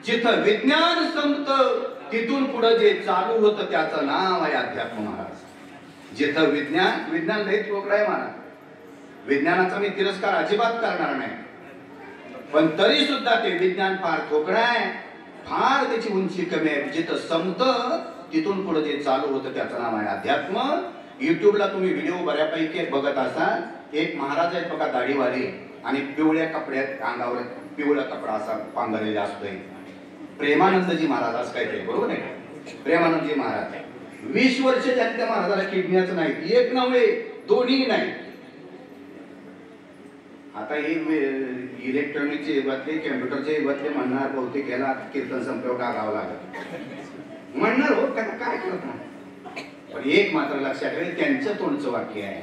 जिथं विज्ञान संपतं तिथून पुढे जे चालू होतं त्याचं नाव आहे अध्यात्म महाराज. जिथं विज्ञान लय ठोकळा आहे महाराज, विज्ञानाचा मी तिरस्कार अजिबात करणार नाही, पण तरी सुद्धा ते विज्ञान फार ठोकळा आहे, फार त्याची उंची कमी आहे. जिथं संपतं तिथून पुढे जे चालू होतं त्याचं नाव आहे अध्यात्म. युट्यूबला तुम्ही व्हिडिओ बऱ्यापैकी बघत असाल. एक महाराज आहेत बघा, दाढीवाले, आणि पिवळ्या कपड्यात, अंगावर पिवळा कपडा असा पांघरलेला असतोय. प्रेमानंदजी महाराज असं काहीतरी, बरोबर आहे, प्रेमानंदजी महाराज. 20 वर्ष झाली त्या महाराजाला किडनीच नाही, एक नव्हे दोन्ही नाही. आता हे इलेक्ट्रॉनिकचे युगातले, कम्प्युटरचे युगातले म्हणणार, बहुतेक याला कीर्तन संपल्यावर टाकावं लागत म्हणणार, हो काय करत नाही. पण एक मात्र लक्षात ठेवा, त्यांचं तोंडचं वाक्य आहे,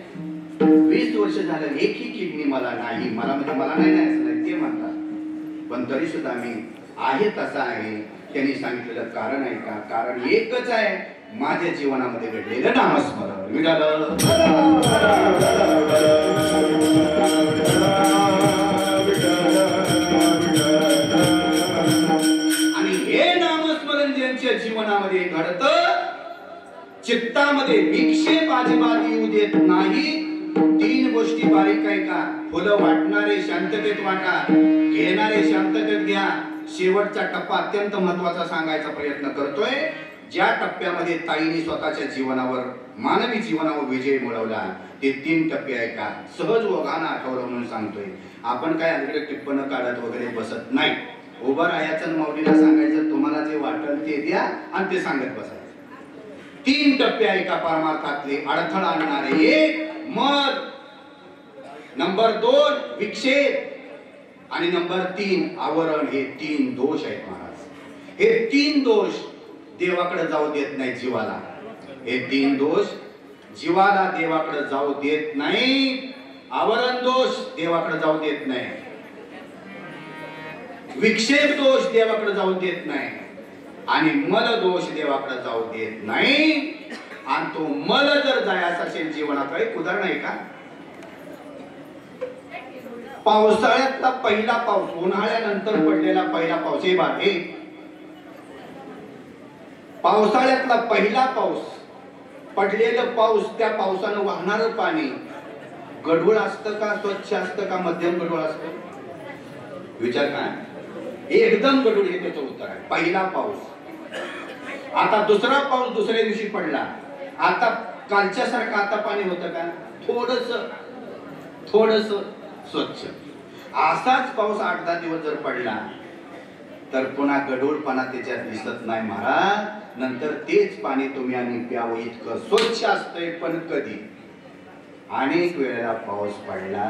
20 वर्ष झालं एकही किडनी मला नाही, मला म्हणजे मला नाही असं नाही ते म्हणतात, पण तरी सुद्धा मी आहे तसा आहे. त्यांनी सांगितलेलं कारण आहे का? कारण एकच आहे, माझ्या जीवनामध्ये घडलेलं नामस्मरण. आणि हे नामस्मरण ज्यांच्या जीवनामध्ये घडतं, चित्तामध्ये विक्षेप अजिबात येऊ देत नाही. 3 गोष्टी बारीक आहे का? फुलं वाटणारे शांततेत वाटा, घेणारे शांततेत घ्या. शेवटचा टप्पा अत्यंत महत्वाचा सांगायचा प्रयत्न करतोय. ज्या टप्प्यामध्ये ताईने स्वतःच्या जीवनावर, मानवी जीवनावर विजय मिळवला, ते 3 टप्पे आहे का? सहज ओघानं आठवलं म्हणून सांगतोय. आपण काय अगदी टिप्पण काढत वगैरे बसत नाही. उभं राहायचं, माऊलीला सांगायचं, तुम्हाला जे वाटेल ते द्या आणि ते सांगत बसायचं. 3 टप्पे आहे का परमार्थातले अडथळा आणणारे? 1 मग, नंबर 2 विक्षेप, आणि नंबर 3 आवरण. हे 3 दोष आहेत महाराज. हे 3 दोष देवाकडे जाऊ देत नाही जीवाला. हे 3 दोष जीवाला देवाकडे जाऊ देत नाही. आवरण दोष देवाकडे जाऊ देत नाही, विक्षेप दोष देवाकडे जाऊ देत नाही, आणि मल दोष देवाकडे जाऊ देत नाही. आणि तो मल जर जायचा असेल जीवनात, एक उदाहरण आहे का? पावसाळ्यातला पहिला पाऊस, उन्हाळ्यानंतर पडलेला पहिला पाऊस, हे बात, हे पावसाळ्यातला पहिला पाऊस, पडलेलं पाऊस, त्या पावसानं वाहणारं पाणी गढूळ असतं का, स्वच्छ असतं का, मध्यम गढूळ असतं? विचार काय, एकदम गढूळ. हे त्याचं उत्तर आहे. पहिला पाऊस. आता दुसरा पाऊस दुसऱ्या दिवशी पडला, आता कालच्या सारखं आता पाणी होतं का? थोडस स्वच्छ. असाच पाऊस 8-10 दिवस जर पडला तर पुन्हा गढूळपणा त्याच्यात दिसत नाही महाराज. नंतर तेच पाणी तुम्ही आणि प्यावं इतकं स्वच्छ असतंय. पण कधी अनेक वेळेला पाऊस पडला,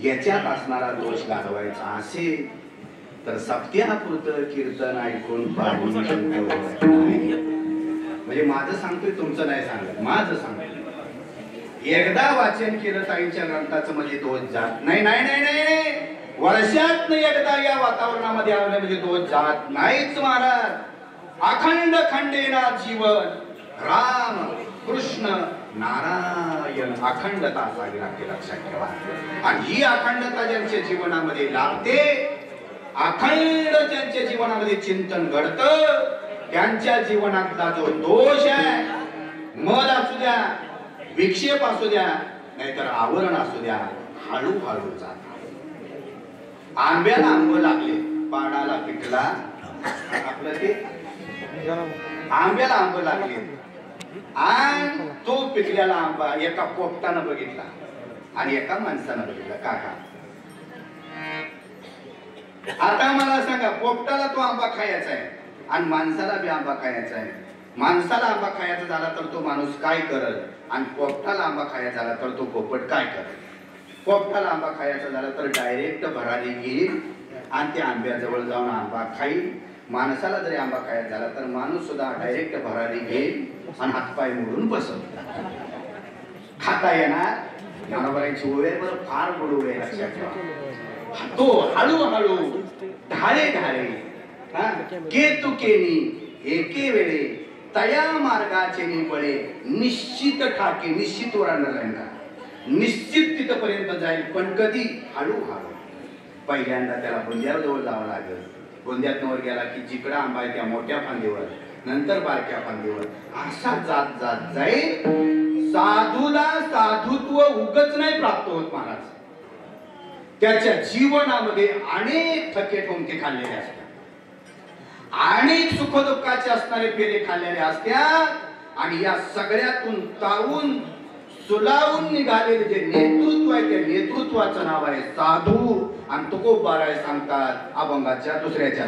याच्यात असणारा दोष घालवायचा असेल तर सप्त्यापुरतं कीर्तन ऐकून पाडून म्हणजे माझं सांगतोय, तुमचं नाही सांगत, माझं सांगतोय. एकदा वाचन केलं ताईंच्या ग्रंथाचं म्हणजे दोष जात नाही. नाही नाही नाही, वर्षात एकदा या वातावरणामध्ये आलं म्हणजे दोष जात नाहीच महाराज. अखंड खंडेना जीवन राम कृष्ण नारायण अखंडता असावी लागते, लक्षात ठेवा. आणि ही अखंडता ज्यांच्या जीवनामध्ये लाभते, अखंड ज्यांच्या जीवनामध्ये चिंतन घडतं, त्यांच्या जीवनातला जो दोष आहे, मल असू द्या, विक्षेप असू द्या, नाहीतर आवरण असू द्या, हळूहळू जात. आंब्याला आंब लागले, पानाला पिकला आपलं ते आंब्याला आंब लागले आणि तो पिकलेला आंबा एका पोपटानं बघितला आणि एका माणसानं बघितला. काका आता मला सांगा, पोपटाला तो आंबा खायचा आहे आणि माणसाला बी आंबा खायचा आहे. माणसाला आंबा खायचा झाला तर तो माणूस काय करल, आणि पोपटाला आंबा खायचा झाला तर तो पोपट काय करेल. पोपटाला आंबा खायचा झाला तर डायरेक्ट भरारी घेईल आणि त्या आंब्याजवळ जाऊन आंबा खाईल. माणसाला जरी आंबा खायचा झाला तर माणूस सुद्धा डायरेक्ट भरारी घेईल आणि हातपाय मोडून बसव. खाता येणार ज्ञानोबाईंची ओवे बरं फार गोड ओवे, लक्षात ठेवा. तो हळूहळू ढाळे ढाळे केतु केनी एके वेळे तया मार्गाचे निबळे निश्चित ठाके. निश्चित ओरांडला निश्चित तिथपर्यंत जाईल, पण कधी हळूहळू. पहिल्यांदा त्याला बुंद्या जवळ जावं लागेल. बुंद्यात वर गेला की जिकडा आंबा आहे त्या मोठ्या फांदीवर, नंतर बारक्या फांदीवर, असा जात जात जाईल. साधूला साधुत्व उगच नाही प्राप्त होत महाराज. त्याच्या जीवनामध्ये अनेक थके ठोंके खाल्लेले असतात, अनेक सुखदुःखाचे असणारे फेरे खाल्लेले असतात. आणि या सगळ्यातून तावून सुलावून निघालेले जे नेतृत्व आहे, त्या नेतृत्वाचं नाव आहे साधू. आणि तुकोबाराय सांगतात अभंगाच्या दुसऱ्याच्या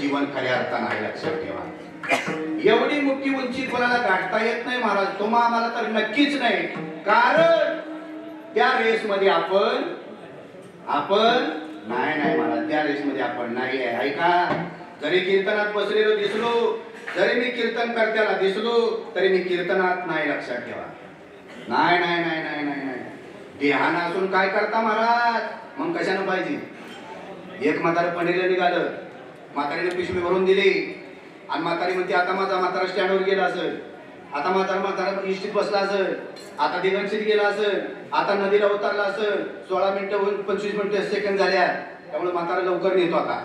जीवन खऱ्या अर्थानं आहे, लक्षात ठेवा. एवढी मोठी उंची कोणाला गाठता येत नाही महाराज, तुम्हा आम्हाला तर नक्कीच नाही. कारण त्या रेस मध्ये आपण नाही महाराज, त्या रेस मध्ये आपण नाही आहे. ऐका, जरी कीर्तनात बसलेलो दिसलो, जरी मी कीर्तन करत्याला दिसलो, तरी मी कीर्तनात नाही, लक्षात ठेवा. नाही नाही नाही नाही नाही नाही देहान असून काय करता महाराज. मग कशानं पाहिजे. एक म्हातारं पणीला निघालं, म्हातारीने पिशवी भरून दिली आणि म्हातारी म्हणते आता माझा म्हातारा स्टँडवर गेला असेल, आता म्हातारा इष्टीत बसला असेल, आता दिगंशीत गेला असेल, आता नदीला उतरला असेल. 16 मिनिटं 25 मिनिटं सेकंड झाल्या, त्यामुळे म्हातारा लवकर नेतो. आता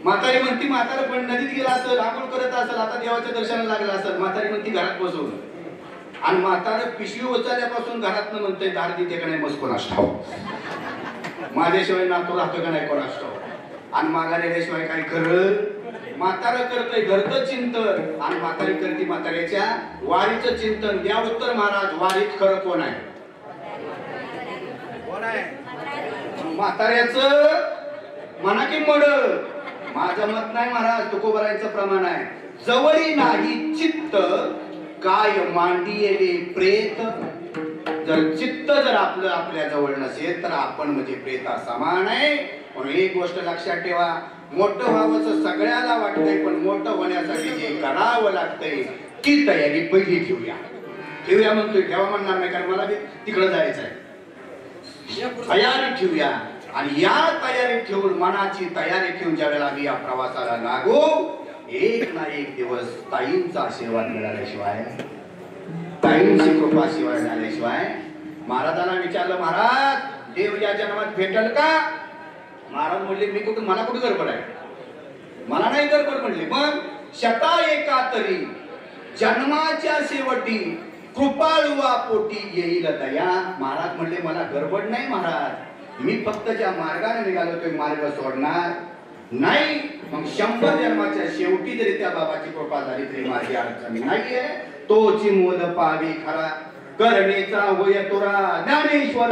म्हातारी म्हणती म्हातारा पण नदीत गेला असेल, आंघोळ करत असेल, आता देवाच्या दर्शनाला लागला असेल. म्हातारी म्हणती घरात बसवून, आणि म्हातारा पिशवी उचलल्यापासून घरातनं म्हणतंय दार देते का नाही मस्त कोणास ठाऊक, माझ्याशिवाय नातू राहतो का नाही कोणास ठाऊक. आणि माघारेल्याशिवाय काय खरं. म्हातारं करतंय घरचं चिंतन आणि म्हातारी करते म्हाताऱ्याच्या वारीचं चिंतन. द्या उत्तर महाराज, वारीत खरं कोण आहे. म्हाताऱ्याचं म्हणा की मड. माझं मत नाही महाराज, तुकोबरायांचं प्रमाण आहे. जवळी नाही चित्त काय मांडियेले प्रेत. जर चित्त जर आपलं आपल्या जवळ नसेल तर आपण म्हणजे प्रेता समान आहे. पण एक गोष्ट लक्षात ठेवा, मोठं व्हावंच सगळ्याला वाटतंय, पण मोठं होण्यासाठी जे करावं लागतंय ती तयारी पहिली ठेवूया म्हणतोय. ठेवा म्हणणार नाही, कारण मला तिकडं जायचं आहे. तयारी ठेवूया, आणि या तयारी ठेवून, मनाची तयारी ठेवून ज्या वेळेला आम्ही या प्रवासाला लागू, एक ना एक दिवस ताईंचा आशीर्वाद मिळाल्याशिवाय, ताईंची कृपा शिवाय झाल्याशिवाय. महाराजांना विचारलं, महाराज देव या जन्मात भेटल का? महाराज म्हणले, मी कुठं, मला कुठं गडबड आहे, मला नाही गडबड म्हणले. मग शता एका तरी जन्माच्या शेवटी कृपाळुवा पोटी येईल दया. महाराज म्हणले, मला गडबड नाही महाराज, मी फक्त ज्या मार्गाने निघालो तो मार्ग सोडणार नाही. मग 100 जन्माच्या शेवटी जरी त्या बाबाची कृपा झाली तरी माझी अडचण नाहीये. तोची मोद पावी खरा करणेचा होय तुरा ज्ञानेश्वर.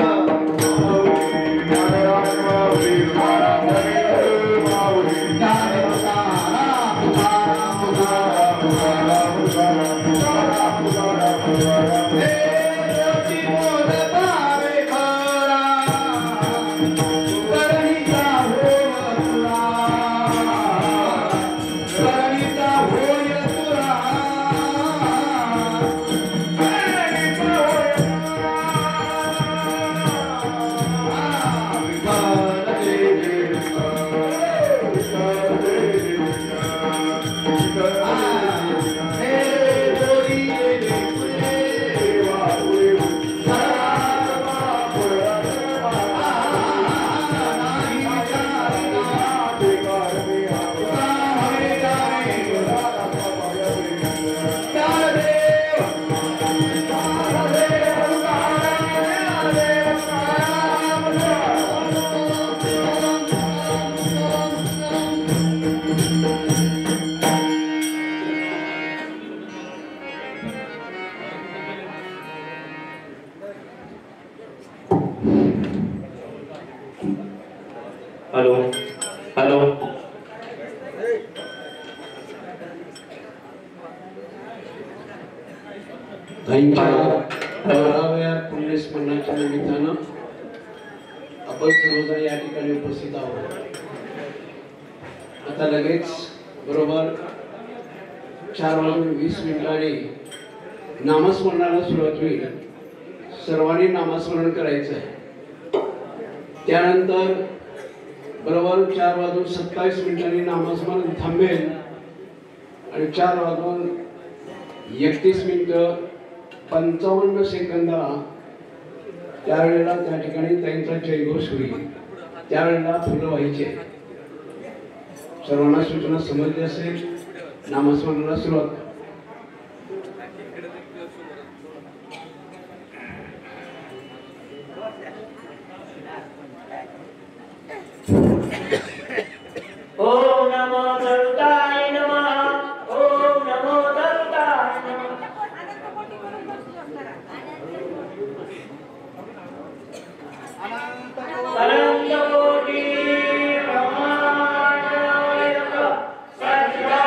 Hello hello. पुण्यस्मरणाच्या निमित्तानं आपण सर्वजण या ठिकाणी उपस्थित आहोत. आता लगेच बरोबर 4:20 नामस्मरणाला सुरुवात होईल. सर्वांनी नामस्मरण करायचं आहे. त्यानंतर बरोबर 4:27 नामस्मरण थांबेल आणि 4:31 त्यावेळेला त्या ठिकाणी त्यांचा जयघोष होईल. त्यावेळेला फुलं व्हायचे. सर्वांना सूचना समजली असेल. नामस्मरणाला सुरुवात. ओम नमो गरुडाय नमः. ओम नमो गरुडाय नमः. अनंत कोटी ब्रह्मांड नायक सच्चिदानंद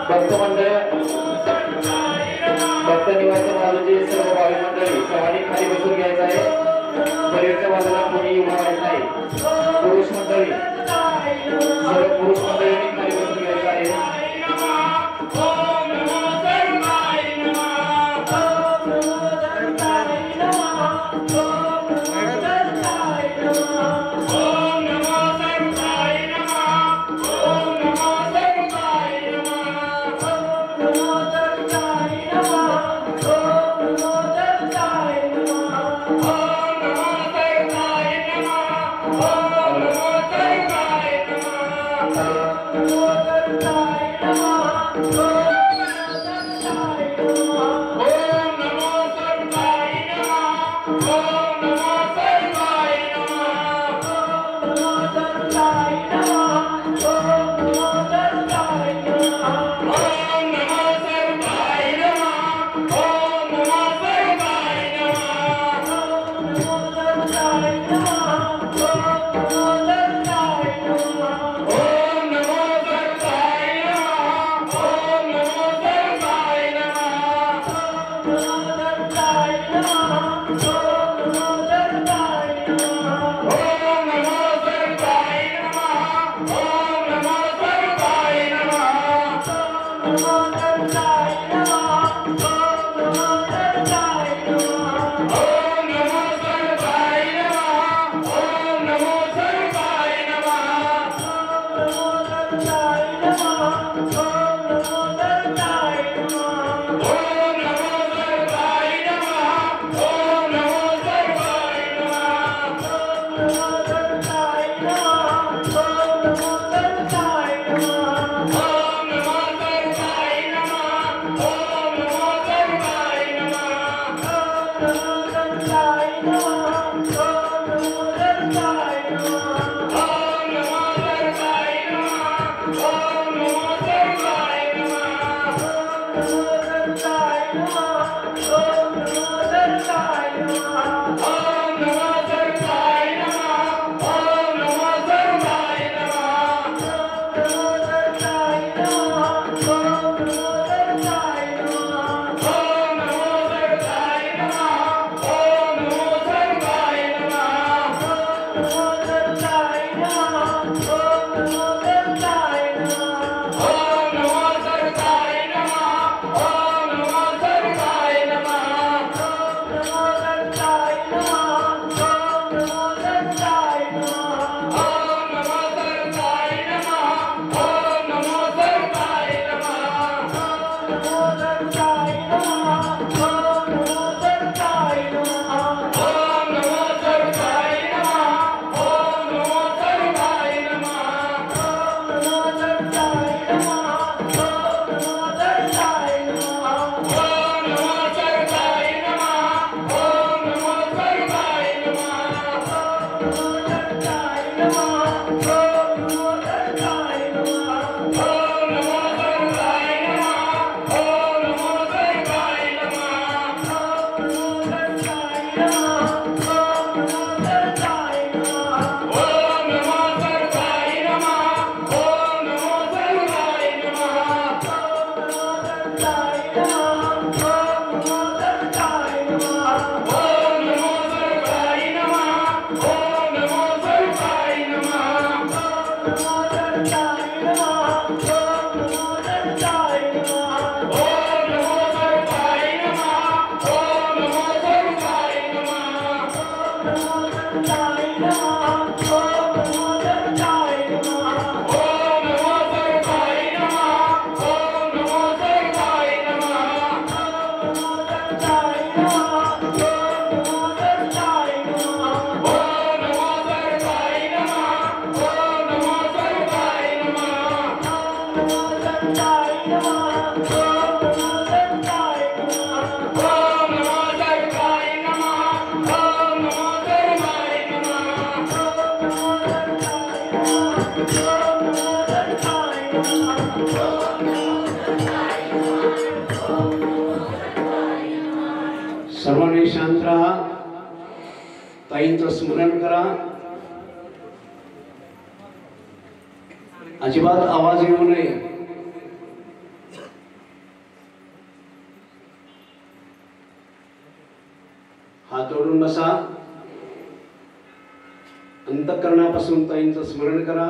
भक्त मंडळ भक्त निवासच्या बाजूचे सर्व भाविक मंडळी सवारी खाली बसून घ्यायचं आहे. पलीकडच्या बाजूला कोणी उभा राहायचं नाही. पुरुष मंडळी सर्व पुरुष मंडळींनी खाली बसून घ्यायचं आहे. सर्वांनी शांत राहा, ताईंचं स्मरण करा, अजिबात आवाज येऊ नये. अंतःकरणापासून ताईंचं स्मरण करा.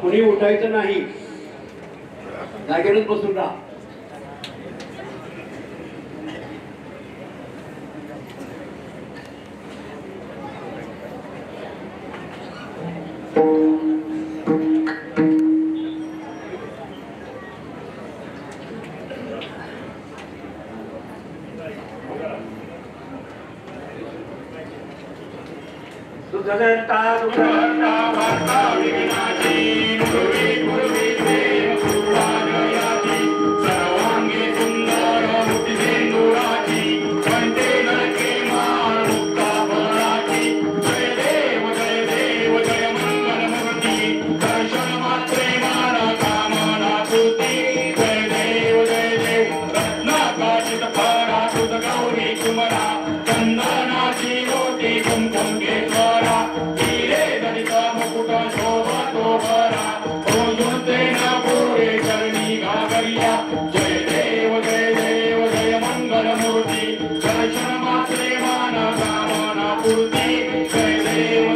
कुणी उठायचं नाही, जागेवरच बसून राहा. दुधदत्ता दुधदत्ता वार्ता विघ्नाची गुरुवी गुरुवी प्रेम कुर्बानयाची सर्वांगी सुंदर मुक्ती सिंदुराची कंठे नरके माळ मुक्ता फळाची जय देव जय मंगलमूर्ती दर्शन मात्रे माना कामना पूर्ती जय देव रत्नाकाशित फळा सुध गौरी कुमरा चंदनाची मोठी कुंकुम घेतला हिरे दलिता मुकुट शोभा तो भरा ओझुते ना पुरे चरणी घागरिया जय देव जय मंगलमूर्ती दर्शन मात्रे माना कामना पूर्ती जय देव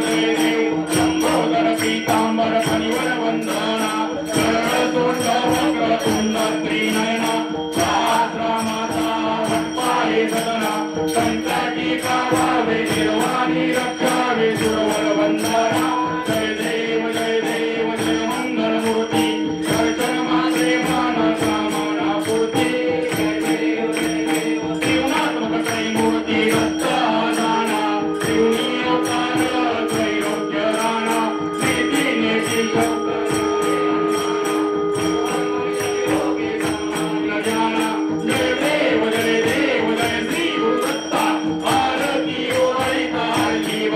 लंबोदर पीतांबर फणिवर वंदना सरळ तोंड वक्र तुंड त्रिनयना सहस्रा माता वटपाये सदना संकटी कावावे निर्वाणी रक्षावे सुरवर वंदना जय देव जय मंगलमूर्ती दर्शन मात्रे माना कामना पूर्ती जय देव त्रिगुणात्मक त्रैमूर्ती रत्नादाना त्रिगुणी अवतार त्रैलोक्य राणा नेती नेती शब्द जाना जय देव जय श्री गुरुदत्ता आरती ओवाळीता जीव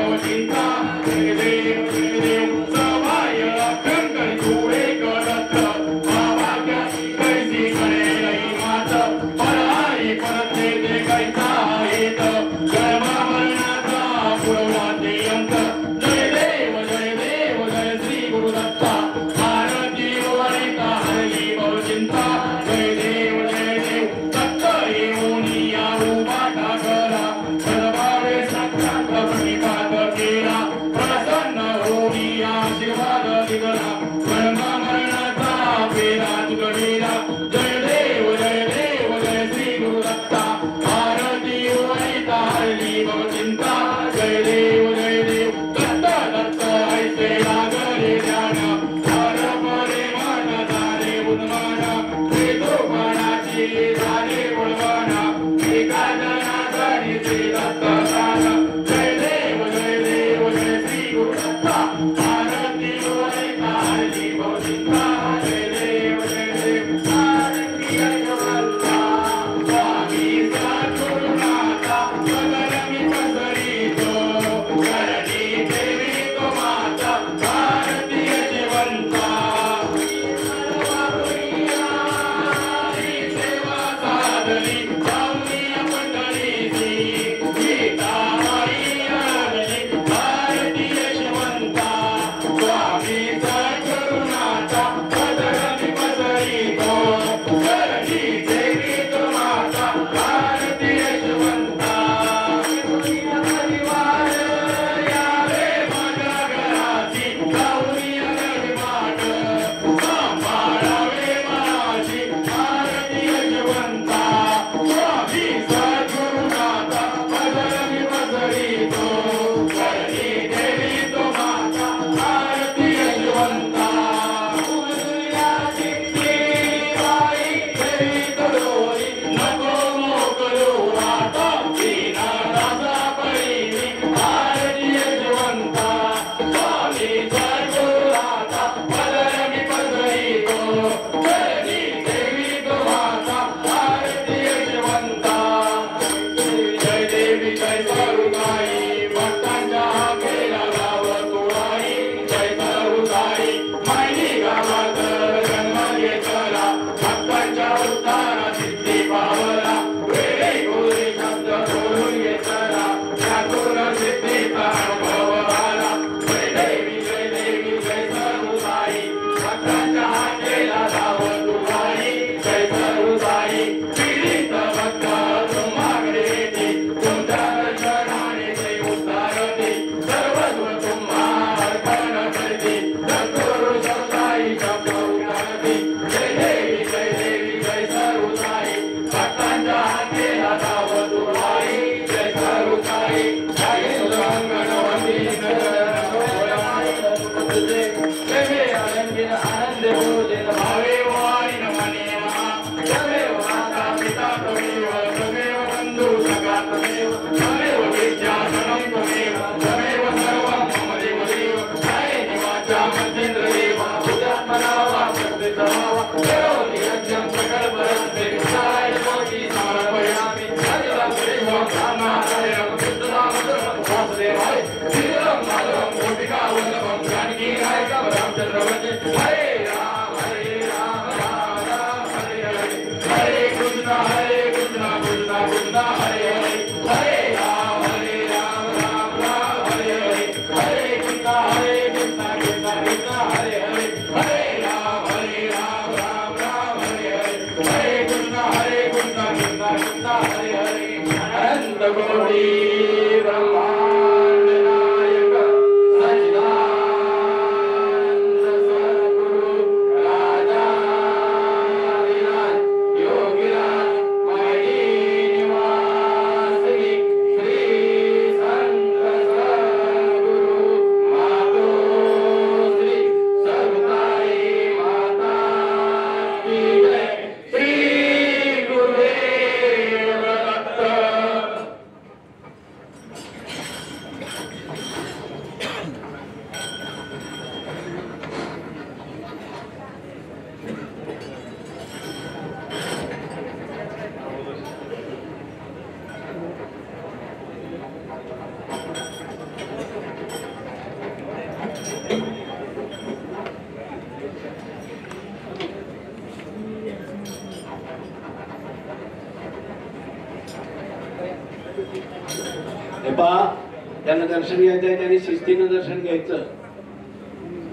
त्यांना दर्शन घ्यायचं आहे, त्यांनी शिस्तीनं दर्शन घ्यायचं.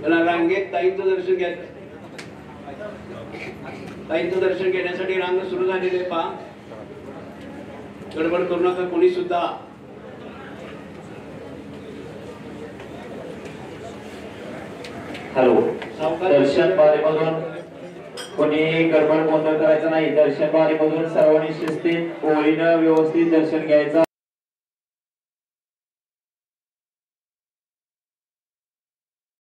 त्याला रांगेत ताईंचं दर्शन घ्यायचं. ताईंचं दर्शन घेण्यासाठी रांग सुरू झालेली आहे. पहा, गडबड करू नका कोणी सुद्धा. हॅलो, दर्शन बारीमधून कोणी गडबड गोंधळ करायचा नाही. दर्शन बारीमधून सर्वांनी शिस्तीत ओळीनं व्यवस्थित दर्शन घ्यायचं.